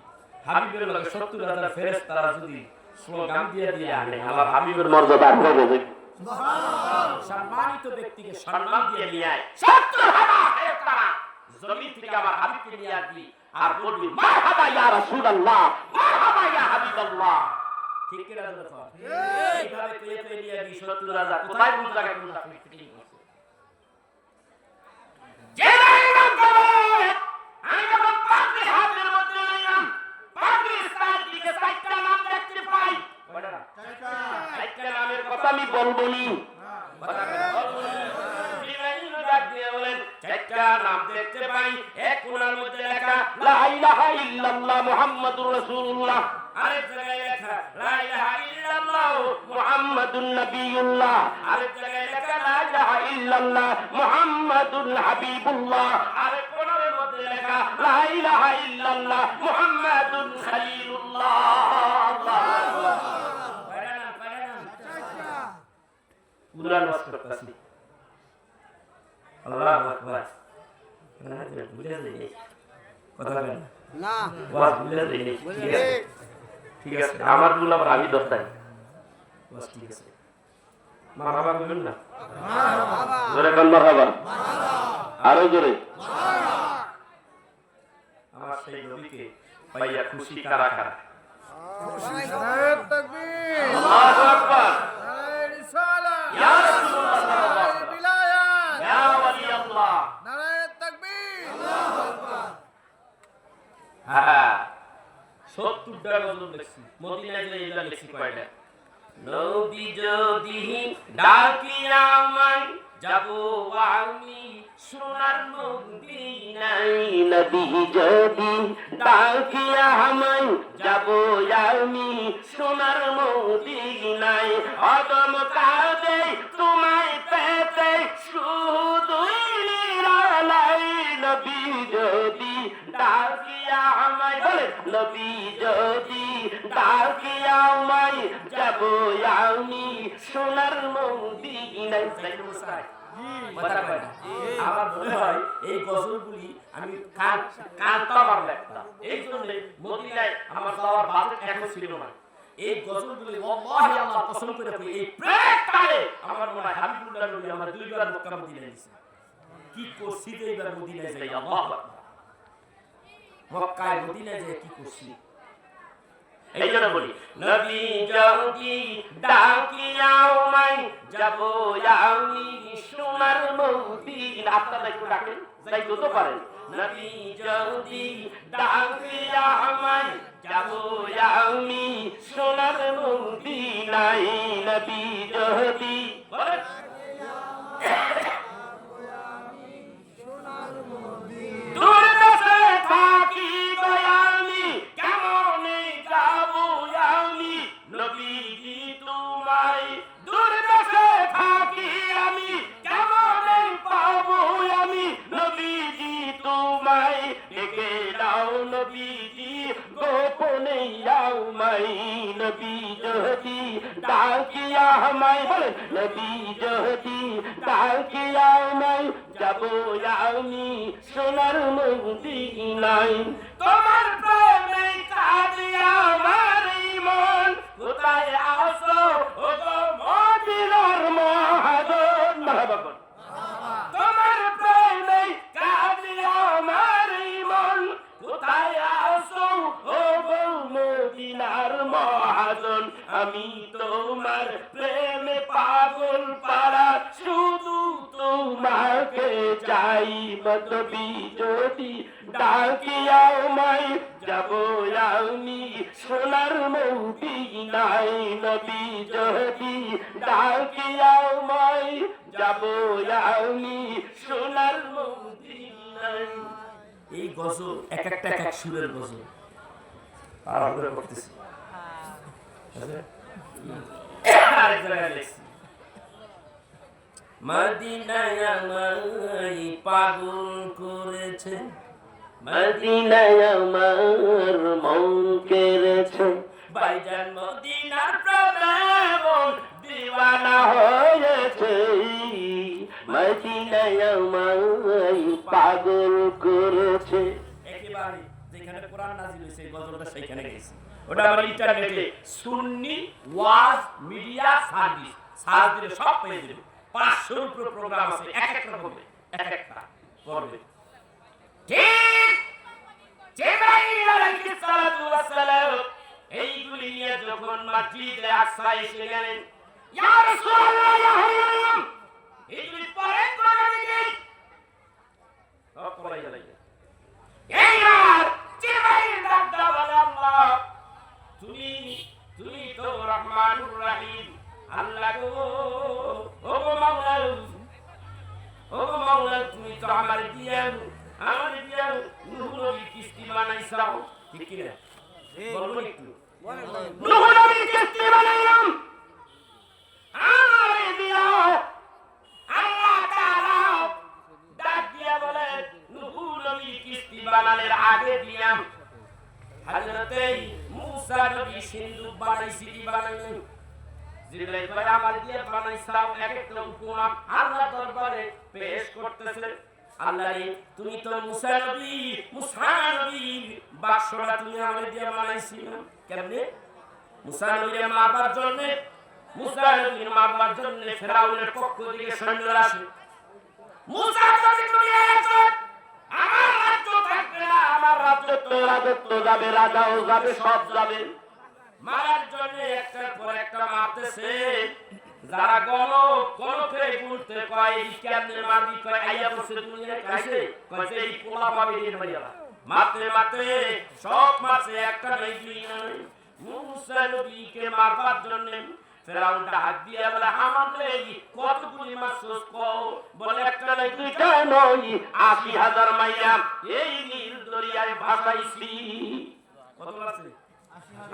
হাবিবের লগে ৭০,০০০ ফেরেশতারা যদি স্লোগান দিয়ে দিয়ে আনে, আমার হাবিবের মর্যাদা হবে। সম্মানিত ব্যক্তিকে সম্মান দিয়ে নিয়ে আয়, ৭০,০০০ ফেরেশতারা জমিন থেকে আমার হাবিবকে নিয়ে আসবি আর বলবি মারহাবা ইয়া রাসূলুল্লাহ, মারহাবা ইয়া হাবিবাল্লাহ। ঠিক কি না বলো? এইভাবে কইতে নিয়ে আসবি ৭০,০০০। কোথায় কোন জায়গায় কোন ফিটিং আছে? যে নাম করে আমি যখন পাগড়ি হাতের মধ্যে নিলাম, পাগড়ির সাইড দিকে ৪টা নাম দেখতে পাই। কয়টা নাম? ৪টা নামের কথা আমি বলবো নি। চারটা নাম দেখতে পাই, এক কোণার মধ্যে লেখা লা ইলাহা ইল্লাল্লাহ মুহাম্মাদুর রাসূলুল্লাহ, আরেক জায়গায় লেখা লা ইলাহা ইল্লাল্লাহ মুহাম্মাদুন নবিয়ুল্লাহ, আরেক জায়গায় লেখা লা ইলাহা ইল্লাল্লাহ মুহাম্মাদুন হাবিবুল্লাহ, আরেক কোণার মধ্যে লেখা লা ইলাহা ইল্লাল্লাহ মুহাম্মাদুন খলিলুল্লাহ। আল্লাহু আকবার। চারটা কুরআন ওয়াজ করতেছি। আল্লাহু আকবার। বুঝা যায় কথা বলেন না, ওয়াজ বুঝা যায়। ঠিক আছে, আমার বললাম আমি দস্তাই ওয়াজ ঠিক আছে। মারহাবা বলুন না, মারহাবা জোরে কোন মারহাবা, আরো জোরে মারহাবা। আমার সেই নবীকে পাইয়া খুশি কারা কারা? নারে তাকবীর, আল্লাহু আকবার, নারে রিসালাত, ইয়া রাসূলুল্লাহ সাল্লাল্লাহু আলাইহি ওয়াসাল্লাম, ইয়া ওয়ালি আল্লাহ, নারে তাকবীর, আল্লাহু আকবার। হ্যাঁ ৭০টা গজল লিখছি, মদিনায় যে এগুলা লিখছি কয়টা? নবী যদি ডাকিয়া আমায় যাব আমি সোনার মদিনায়, নবী যদি ডাকিয়া আমায় যাব আমি সোনার মদিনায়, অদম কাঁদে তোমায় পেতে শুধুই নিরালাই। নবী যদি ডাকিয়া আমায়, বলে নবী যদি ডাকিয়া আমায় যাব আমি সোনার মদিনায়। আমার মনে হয় এই গজলগুলি আমি কাঁদতাম লেখতাম, এই জন্য মদিনায় আমার যাওয়ার বাজেট এখন ছিল না। এই গজলগুলি ওয়াল্লাহি আল্লাহ কসম করে কই, এই প্রেমটারে আমার মনে হয় হাবিবুল্লাহ নবী আমার দুইবার মক্কা মদিনায় গেছে। কি করছি যে এইবার মদিনায় যাই, আল্লাহু আকবার। মক্কায় মদিনায় যে কি করছি, এই জন্য বলি নবী যদি ডাকিয়া আমায় যাব আমি সোনার মদিনা। আপনারা একটু ডাকেন, যাইতে তো পারেন। নবী যদি ডাকিয়া আমায় যাব আমি সোনার মদিনায়, নবী যদি দূর দেশে থাকি আমি কেমনে যাব আমি নবীজি তোমায়, দূর দেশে থাকি আমি কেমনে পাবো আমি নবীজি তোমায়, ডেকে দাও নবীজি গোপনে আমায়, নবী যদি ডাকিয়া আমায়, বলে নবী যদি ডাকিয়া আমায় যাব আমি সোনার মদিনায়। তোমার প্রেমে কাঁদিয়া আমার মন, কোথায় আসো ও গো মদিনার মহাজন। মারহাবা। তোমার প্রেমে কাঁদিয়া আমার মন, কোথায় আসো ও গো মদিনার মহাজন। আমি তোমার প্রেমে পাগল পারা, শুধু তোমাকে চাই। নবী যদি ডাকিয়া আমায় যাব আমি সোনার মদিনায়, নবী যদি ডাকিয়া আমায় যাব আমি সোনার মদিনায়। এই গজল এক একটা এক এক সুরের গজল আর আমরা করতেছি। আরেক জায়গায় লিখছি মদিনায় আমায় পাগল করেছে, মদিনায় আমার মন কেড়েছে, ভাইজান মদিনার প্রেমে মন দিওয়ানা হয়েছে, মদিনায় আমায় পাগল করেছে। একেবারে যেখানে কোরআন নাযিল হয়েছে গজলটা সেখানে গেছে। ওটা আমার ইন্টারনেটে সুন্নি ওয়াজ মিডিয়া সার্ভিস সার্চ দিলে সব পেয়ে যাবে। 500 এর উপরে প্রোগ্রাম আছে, এক একটা হবে, এক একটা করবে। ঠিক জিবরাইল আলাইহিস সালাতু ওয়াস সালাম এইগুলি নিয়ে যখন মসজিদে আকসা এসে গেলেন, ইয়া রাসূলুল্লাহ ইয়া হাবিবাল্লাহ, এইগুলি পরে করে দিন সব পড়াই গেলেন। এইবার জিবরাইল ডাকটা বলে, আল্লাহ তুমি তো রহমানুর রহিম, আল্লাহ গো, ও মাওলা তুমি তো আমার দিয়া নূহ নবীর কিস্তি বানাইছাও, ঠিক কি না? বলুন একটু। নূহ নবীর কিস্তি বানাইলাম, আমার দিয়া আল্লাহ তাআলা ডাক দিয়া বলে, নূহ নবীর কিস্তি বানানোর আগে দিলাম হযরতে মূসা নবী সিন্দুক বানাইছি, কি বানাইলেন? জিবরাইল ভাই আমার দিয়ে বানাইছাও, এক একটা উপমা আল্লাহ দরবারে পেশ করতেছে। আল্লাহ রে, তুমি তো মূসা নবীর বাক্সটা তুমি আমার দিয়ে বানাইছিলা, কেমনে? মূসা নবীর মারবার জন্য ফেরাউনের পক্ষ থেকে সৈন্য আসে। মূসা যদি তুমি এসো, আমার রাজ্য থাকবে না, আমার রাজত্ব যাবে, রাজাও যাবে, সব যাবে। মারার জন্য একটার পর একটা মারতেছে। যারা গণকে বলতে কয় এই কেমনে মারবি, কয় আইয়া বসে দুনিয়া কাছে, কয় এই পোলা পাবে এর মাইয়া, মারতে সব মারছে, একটা নাই দুই নাই। মূসা নবীকে মারবার জন্য ফেরাউন ডাক দিয়া বলে, আমাদের কতগুলি মারছস কও? বলে একটা নাই দুইটা নয়, ৮০,০০০ মাইয়া এই নীল দরিয়ায় ভাসাইছি। কত মারছে?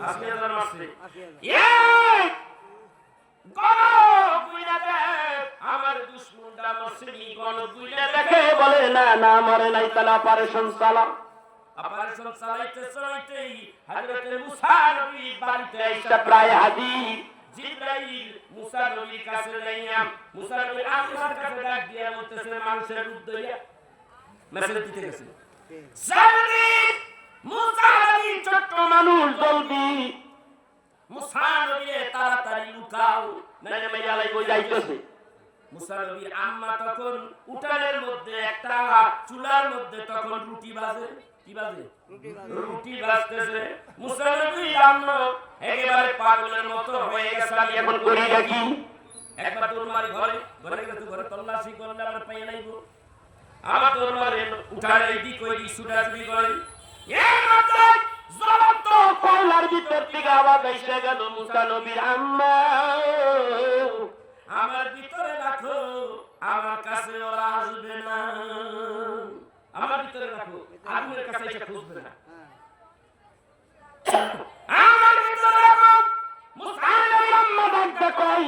৮০,০০০ মারছে। আমার দুশমনটা মরছেনি, গণগুইলা দেখে বলে না না মরে নাই, তাহলে অপারেশন চালাইতেই হযরতে মূসা নবী বাড়িতে এসে প্রায় হাজির। জিবরাইল মূসা নবীর কাছে যাইয়া মূসা নবীর আল্লাহর কাছে ডাক দিয়া বলতেছে, মানুষের রূপ ধরিয়া মেসেজ দিতে গেছে, জলদি মূসা নবী, ছোট্ট মানুষ, জলদি মূসা নবী তাড়াতাড়ি লুকাও, নাইলে মেরে আলাই কই যাইতেছে। মূসা নবীর আম্মা তখন উঠানের মধ্যে একটা চুলার মধ্যে তখন রুটি বাজে, কি বাজে? রুটি বাজতেছে। মূসা নবীর আম্মা একেবারে পাগলের মতো হয়ে গেছে, আমি এখন করি নাকি? একবার তোর মারি ঘরে গেছে, ঘরে তল্লাশি করলে আমার পাই নাইবো, আমার তোর মারে উঠানে এইদিক ওইদিক ছুটাছুটি করে। এই মাত্র জ্বলন্ত কয়লার ভিতর থেকে আওয়াজ এসে গেল, মূসা নবীর আম্মা আমার ভিতরে রাখো, আমার কাছে ওরা আসবে না, আমার ভিতরে রাখো, আগুনের কাছে এসে খুঁজবে না, আমার ভিতরে রাখো। মূসা নবীর আম্মা ডাকতে কই,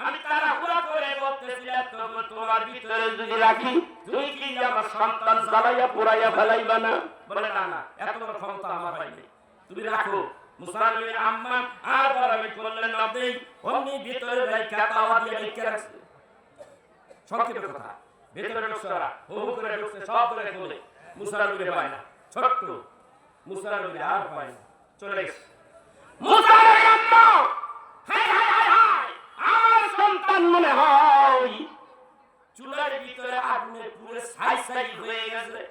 আমি তাড়াহুড়া করে বলতেছিলাম, তোমার ভিতরে যদি রাখি তুমি কি আমার সন্তান জ্বালাইয়া পোড়াইয়া ফেলাইবা না? বলে না না, এত বড় ক্ষমতা আমার হয়নি, তুমি রাখো। মূসা নবীর আম্মা আর বাড়াবাড়ি করলেন না, দেই অমনি ভিতরে রাখা তাওয়া দিয়ে রেখে রাখছে। সংক্ষেপে কথা, ভিতরে ঢুকছরা হু করে ঢুকছে, সব ধরে খুলে মূসা নবী পায় না, ছোট্ট মূসা নবী আর পায় না, চলে গেছে। মূসা নবীর আম্মা হায় হায় হায় হায়, আমার সন্তান মনে হয় চুলার ভিতরে আগুনে পুড়ে ছাই ছাই হয়ে গেছে।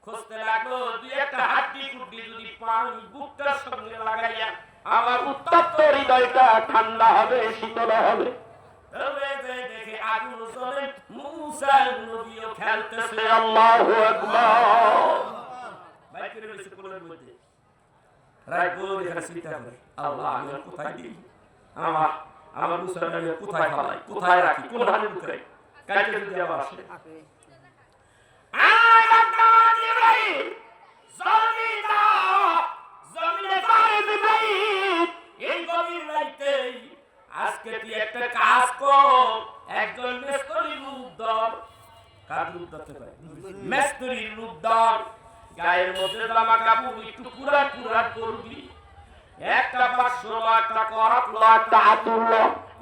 খুঁজতে লাগলো, দুই একটা হাড্ডি কুড্ডি যদি পানি বুকটার সঙ্গে লাগাইয়া আমার উত্তপ্ত হৃদয়টা ঠান্ডা হবে, শীতল হবে। দেখে আগুন জ্বলে, মূসা নবীও খেলতেছে, আল্লাহু আকবার। বাইকের বেশি কোলের মধ্যে রাখবো, এখানে চিন্তা করে, আল্লাহ আমি কোথায় দিই, আমার মূসা নবী কোথায় ফেলাই, কোথায় রাখি, কোন ধানে ঢুকাই, কালকে যদি আবার আসে। আজকে তুই একটা কাজ কর, একজন মেস্তরির রূপ ধর, কার রূপ ধরতে পারে? মেস্তরির রূপ ধর, গায়ের মধ্যে জামা কাপড় একটু পুরা করবি, একটা বাক্স একটা করাত একটা আতুর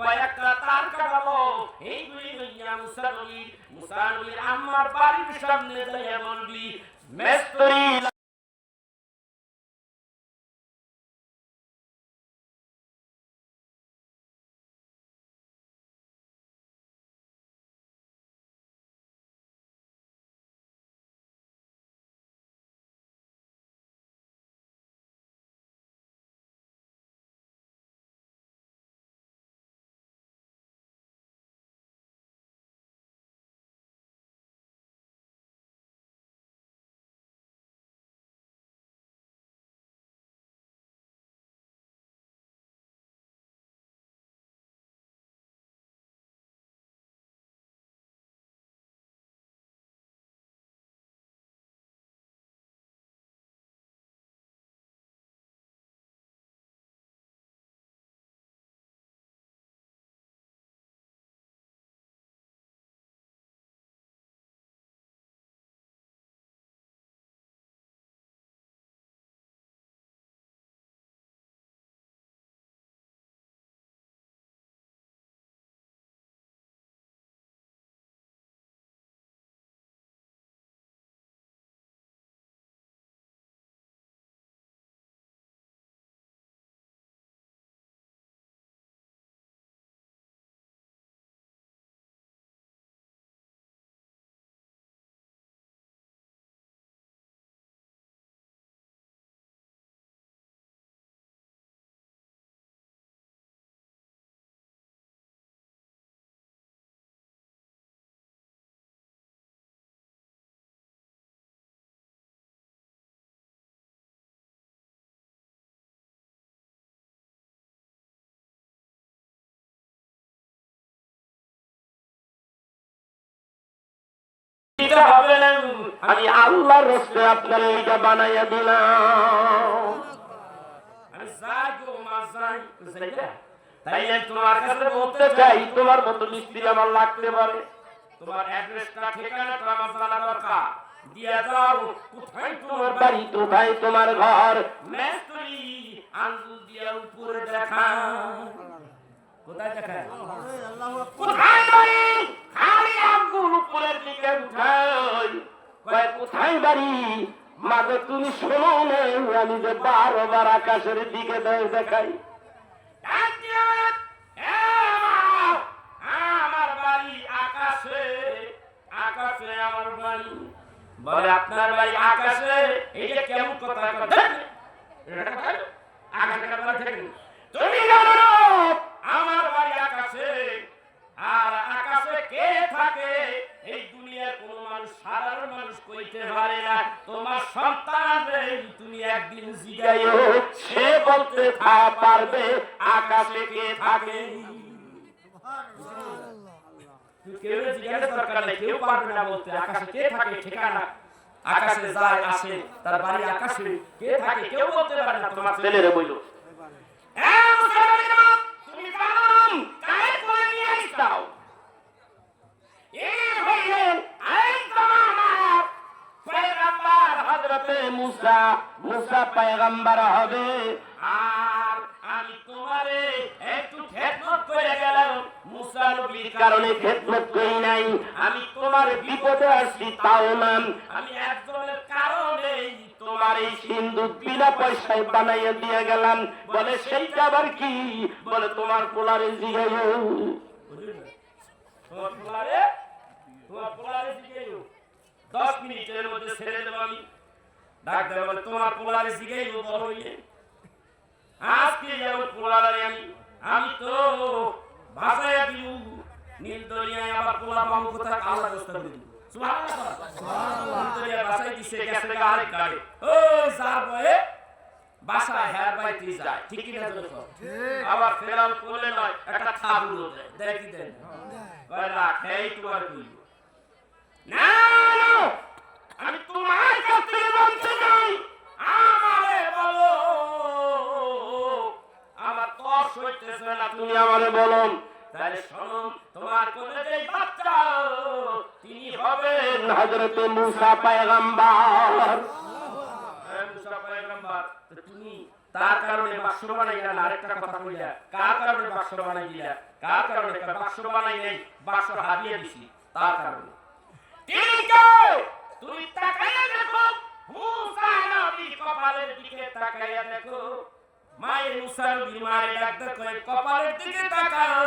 কয়েকটা তার কাটাবো, এইগুলি লইয়া মুসা নবীর আম্মার বাড়ির সামনে যাইয়া বলবি, মেস্তরি হবে না, আমি আল্লাহর রাস্তায় আপনার এইটা বানাইয়া দিলাম। আমি যাই গো মা যাই, তাই আমি তোমার কাছে বলতে চাই, তোমার মতো মিস্ত্রি আমার লাগতে পারে। তোমার অ্যাড্রেসটা ঠিকানাটা আমার জানা দরকার, দিয়া যাও। কোথায় তোমার বাড়ি, কোথায় তোমার ঘর? মেস্তরি আঙ্গুল দিয়া উপরে দেখা, কোথায় দেখায়? কোথায় বাড়ি? খালি আঙ্গুল উপরের দিকে উঠাই। কয় কোথায় বাড়ি? মাগো তুমি শোনো না, আমি যে 12 বার আকাশের দিকে দেখাই। ডাক দিয়া, এ মা, আমার বাড়ি আকাশে, আকাশে আমার বাড়ি। বলে আপনার বাড়ি আকাশে, এইটা কেমন কথা কয়? আকাশের বাড়ি থেকে তুমি জানো না আমার বাড়ি আকাশে, আর আকাশে কে থাকে এই দুনিয়ার কোন মানুষ, সাধারণ মানুষ কইতে পারে না। তোমার সন্তানরে তুমি একদিন জিগাইও, সে বলতে পারবে আকাশে কে থাকে। কেউ জিজ্ঞাসা দরকার নাই, কেউ পারবে না বলতে আকাশে কে থাকে ঠিকানা। আকাশে যায় আসে, তার বাড়ি আকাশে, কে থাকে কেউ বলতে পারে না। তোমার ছেলেরে বইল, তুমি জানো কারে করে নিয়ে আসতাও? এই হইলেন এই জামানার পয়গম্বর হযরতে মুসা। মুসা পয়গম্বর হবে। আর আমি তোমারে একটু খেদমত করে গেলাম, মুসা নবীর কারণে খেদমত করি নাই। আমি তোমার বিপদে আসছি তাও না। আমি একজনের কারণে তোমার এই সিন্ধু বিনা পয়সায় বানাইয়া দিয়ে গেলাম। বলে সেইটা আবার কি? বলে তোমার পোলারে জিগাইও। তোমার পোলারে জিগাইও, 10 মিনিটের মধ্যে ছেড়ে দেব আমি। ডাক দেব, বলে তোমার পোলারে জিগাইও বড় হইয়ে। আজকে যেমন পোলারে আমি তো ভাষায় দিব, নীল দরিয়ায় আবার পোলা পাবো কোথায়? আল্লাহ ব্যবস্থা করে দিব। সুবহানাল্লাহ, সুবহানাল্লাহ। দরিয়া ভাষায় দিছে, গেছে আরেক গাড়ি, ও যার বয়ে বাসায় হ্যাঁ বাইতে যায়, ঠিক কি না? আবার ফেরাল কোলে নয়, একটা খাবুলো দেয়, দেয় কি দেয়? কয় রাখ, এই তোমার কইল না, আমি তোমার কাছ থেকে বলতে চাই, আমারে বলো, আমার তর্স হইতেছে না, তুমি আমারে বলো। তাহলে শোনো, তোমার কোলে যে বাচ্চা, তিনি হবেন হযরতে মুসা পয়গম্বর। মুসা পয়গম্বর। তো তুমি তার কারণে বাক্স বানাইলা না, আরেকটা কথা কইলা, কার কারণে বাক্স বানাইলা? কার কারণে? বাক্স বানাই নাই, বাক্স হারিয়ে দিছি তার কারণে। ঠিক তুমি তাকাইয়া দেখো, মুসা নবীর কপালের দিকে তাকাইয়া দেখো। মায়ের মুসা নবীর মায়ের ডাকতে কয় কপালের দিকে তাকাও।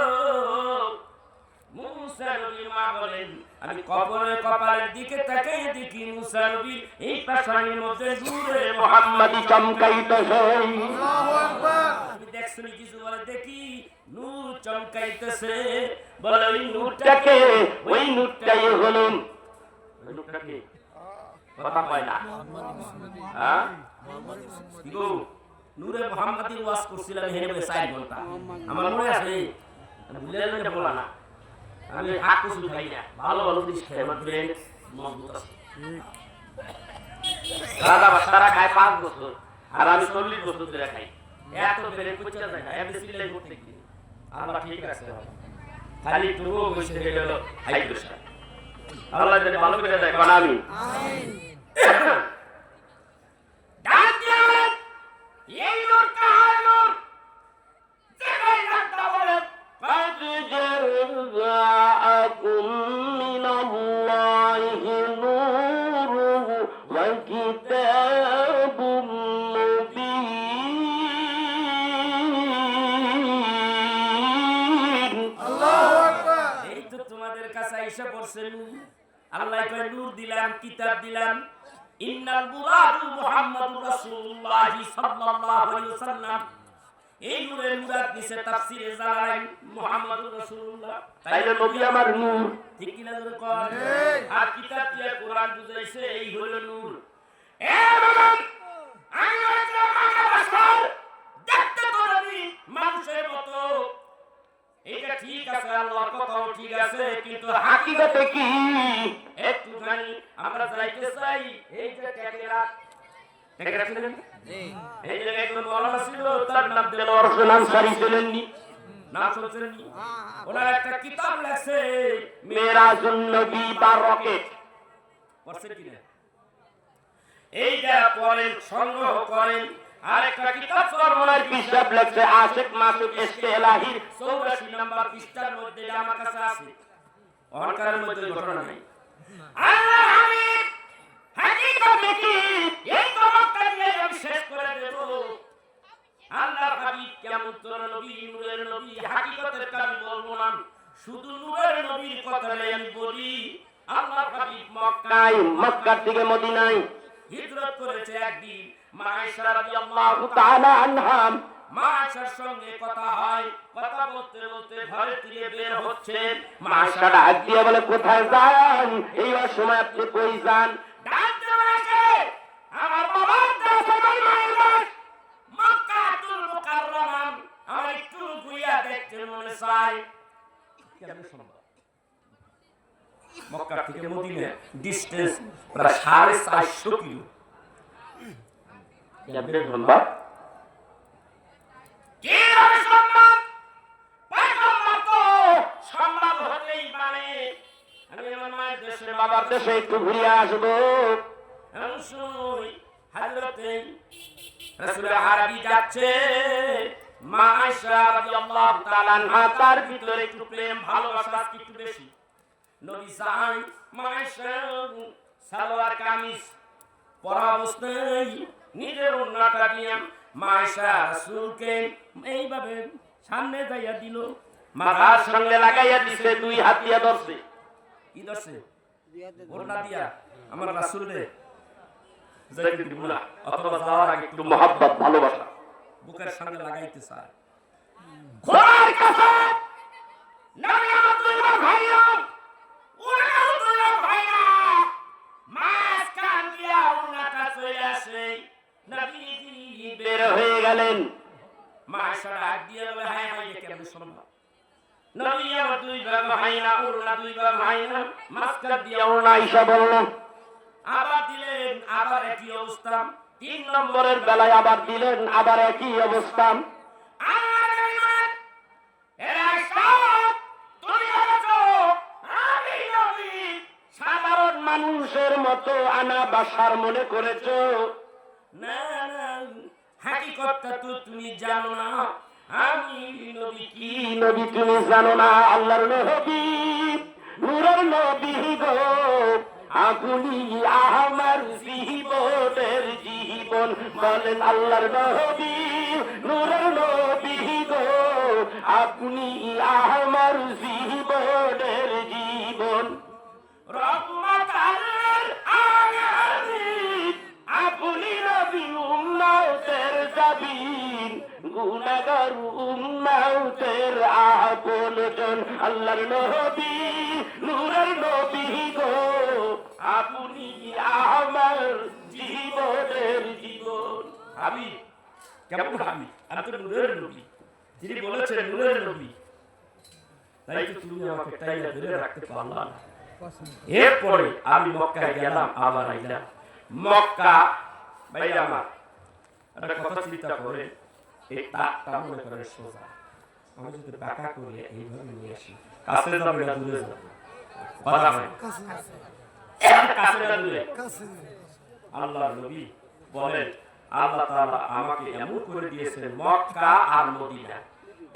মুসা নবীর মা বলেন আমি কপালের দিকে তাকাইয়া দেখি মুসা নবীর এই পাশানির মধ্যে নূরে মুহাম্মাদি চমকাইতেছে। আল্লাহু আকবার। আমি দেখছনি কিছু বলে দেখি নূর চমকাইতেছে। বলে ওই নূরটাকে, ওই নূরটাই হলো, ওই নূরটাকে কথা কয় না, হ্যাঁ গো নূরে মুহাম্মাদির ওয়াজ করছিলাম হেরে 4 ঘন্টা। আমার মনে আছে, ভুলে গেলে বলা না। আমি হাত কিছু খাই না, ভালো ভালো জিনিস খাই, আমার ব্রেন মজবুত আছে। সারা খায় 5 বছর, আর আমি 40 বছর ধরে খাই। এত ব্রেন পচা যায় না, এমএসিলাই করতে কি আল্লাহ ঠিক আছে। খালি টুকু বসে গেল হাই প্রেসার। আল্লাহ যদি ভালো করে দেয় কোন আমি ডাক দিয়ে বলেন, এই নূর কার নূর? যেখানে ডাকটা বলেন قد جاءكم من الله نور وكتاب مبين। আল্লাহু আকবার। এই তো তোমাদের কাছে আইসা পড়ছে নূর। আল্লাহ কয় নূর দিলাম, কিতাব দিলাম। ইন্নাল মুরাদু মুহাম্মাদুর রাসূলুল্লাহ সাল্লাল্লাহু আলাইহি ওয়াসাল্লাম। এই নূরের মুরাদ নিচে তাফসীরে জানালেন মুহাম্মাদুর রাসূলুল্লাহ। তাইলে নবী আমার নূর। ঠিক কিনা জোরে কর। আর কিতাব দিয়ে কোরআন বুঝাইছে এই হলো নূর। এ বাবা, আমি হচ্ছে বাংলা ভাষার দেখতে তো নবী মানুষের মতো। এটা ঠিক আছে, আল্লাহর কথাও ঠিক আছে, কিন্তু হাকিকতে কি? একটু জানি আমরা যাইতে চাই এই যে টেকেরা ছিলেন, এই জায়গায় একজন মাওলানা ছিল, তার নাম দিল দেলোয়ার হোসেন আনসারী ছিলেন নি? নাম শুনছেননি? ওনার একটা কিতাব লেখছে মেরাজুন নবী বা রকেট। পড়ছেন কিনা? এইটা পড়েন, সংগ্রহ করেন। আর একটা কিতাব ওনার হিসাব লাগছে আশিক মাসুক ইশকে ইলাহির 84 নম্বর পৃষ্ঠার মধ্যে এটা আমার কাছে আছে। অহংকারের মধ্যে ঘটনা নাই। আল্লাহ হাবিব হাকিকতে কি? এই তবকটা দিয়ে আমি শেষ করে দেব। আল্লাহ হাবিব কেমন তোর নবী, নূরের নবী, হাকিকতের কারণ বলবো না, শুধু নূরের নবীর কথাটাই আমি বলি। আল্লাহ হাবিব মক্কায়, মক্কা থেকে মদিনায় হিজরত করেছে একদিন। মা আয়েশা রাদিয়াল্লাহু তাআলা আনহা, মা আয়েশার সঙ্গে কথা হয়। কথা বলতে বলতে ঘরে থেকে বের হচ্ছেন। মা আয়েশা ডাক দিয়ে বলে কোথায় যান? এই সময় আপনি কই যান? ডাক দিয়ে বলেছে আমার বাবার দেশে মায়ের দেশ মক্কাতুল মুকাররমা, আমার একটু ঘুরিয়া দেখতে মনে চায়। কেমন সম্ভব? মক্কা থেকে মদিনা ডিসটেন্স প্রায় 450 কিলো। কেমনে সম্ভব? কিভাবে সম্ভব? পয়গম্বর তো সম্ভব হতেই পারে। আমি আমার মায়ের দেশে বাবার দেশে একটু ঘুরে আসবো। শুনুই, হযরতে রাসূল আরবি যাচ্ছে। মা আয়েশা রাদিয়াল্লাহু তাআলা আনহা তার ভিতরে একটু প্রেম ভালোবাসা একটু বেশি। নবী চাই মা আয়েশা সালোয়ার কামিজ পরা অবস্থায় নিজের ওড়নাটা দিয়ে মা আয়েশা রাসূলকে এইভাবে সামনে যাইয়া দিল, মাথার সঙ্গে লাগাইয়া দিছে, 2 হাত দিয়া ধরছে। কি ধরছে? ওড়না দিয়া আমার রাসূলরে যাইতে দিব না, অথবা যাওয়ার আগে একটু মহব্বত ভালোবাসা বুকের সঙ্গে লাগাইতে চায়। খোদার কসম, নবী আমার দুইবার ভাইরা, ওনার দুইবার ভাইরা মাস কান দিয়া ওনাটা চলে আসে। নবীজি বের হয়ে গেলেন। মা আয়েশা ডাক দিয়ে বলে হায় হায় এটা কেমন সম্ভব? নবী আমার দুইবার ভাইরা, ওনা দুইবার ভাইরা মাস কান দিয়া ওনা আয়েশা বলল, আবার দিলেন, আবার একই অবস্থা। 3 নম্বরের বেলায় আবার দিলেন, আবার একই অবস্থা। সাধারণ মানুষের মতো আনা বাসার মনে করেছো? না না, হাকিকতটা তো তুমি জানো না। আমি নবী কি নবী তুমি জানো না? আল্লাহর নবী, নূরের নবী গো, আপনি আমার জীবনের জীবন। বলেন আল্লাহর নবী, নূরের নবী গো, আপনি আমার জীবনের জীবন। রহমতের আলামিন, আপনি নবী উম্মতের জাবিন, গুনাহগার উম্মতের আপনজন। আল্লাহর নবী, নূরের নবী গো, আপনি আমার জীবনের জীবন। আমি কেমন আমি? আমি তো নূরের নবী। যিনি বলেছেন নূরের নবী, তাই তো তুমি আমাকে টাইলা ধরে রাখতে পারলা না। এরপরে আমি মক্কায় গেলাম, আবার আইলাম। মক্কা ভাইরা আমার একটা কথা চিন্তা করে, এই তাকটা মনে করে সোজা, আমি যদি বাঁকা করে এইভাবে নিয়ে আসি, কাছে যাবে না দূরে যাবে? কথা হয় কাছে না দূরে? আল্লাহর নবী বলেন আল্লাহ তাআলা আমাকে এমন করে দিয়েছেন মক্কা আর মদিনা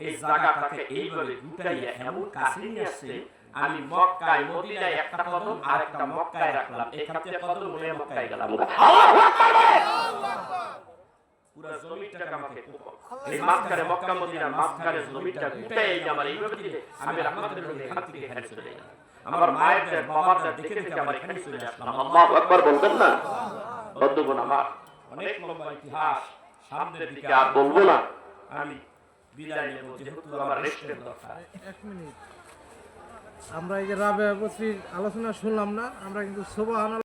এই জায়গাটাকে এইভাবে গুটাইয়া এমন কাছে নিয়ে আসছে, আমি মক্কায় মদিনায় একটা কদম আর একটা মক্কায় রাখলাম, এখান থেকে কদম উড়ে মক্কায় গেলাম। পুরো জমিটাকে আমাকে এই মাঝখানে মক্কা মদিনার মাঝখানে জমিটা গুটাই আমার এইভাবে দিলে আমি রাহমাতের নবী এখান থেকে এখানে চলে গেলাম। আমার মায়ের দেন বাবার দেন দেখে দেখে আমার এখানে চলে আসলাম। আল্লাহু আকবার বলবেন না? বন্ধুগণ আমার, অনেক লম্বা ইতিহাস, সামনের দিকে আর বলবো না। আমি বিদায় নেব, যেহেতু আমার রেস্টের দরকার। এক মিনিট, আমরা এই যে রাবেয়া বসরির আলোচনা শুনলাম না, আমরা কিন্তু সুবহানাল্লাহ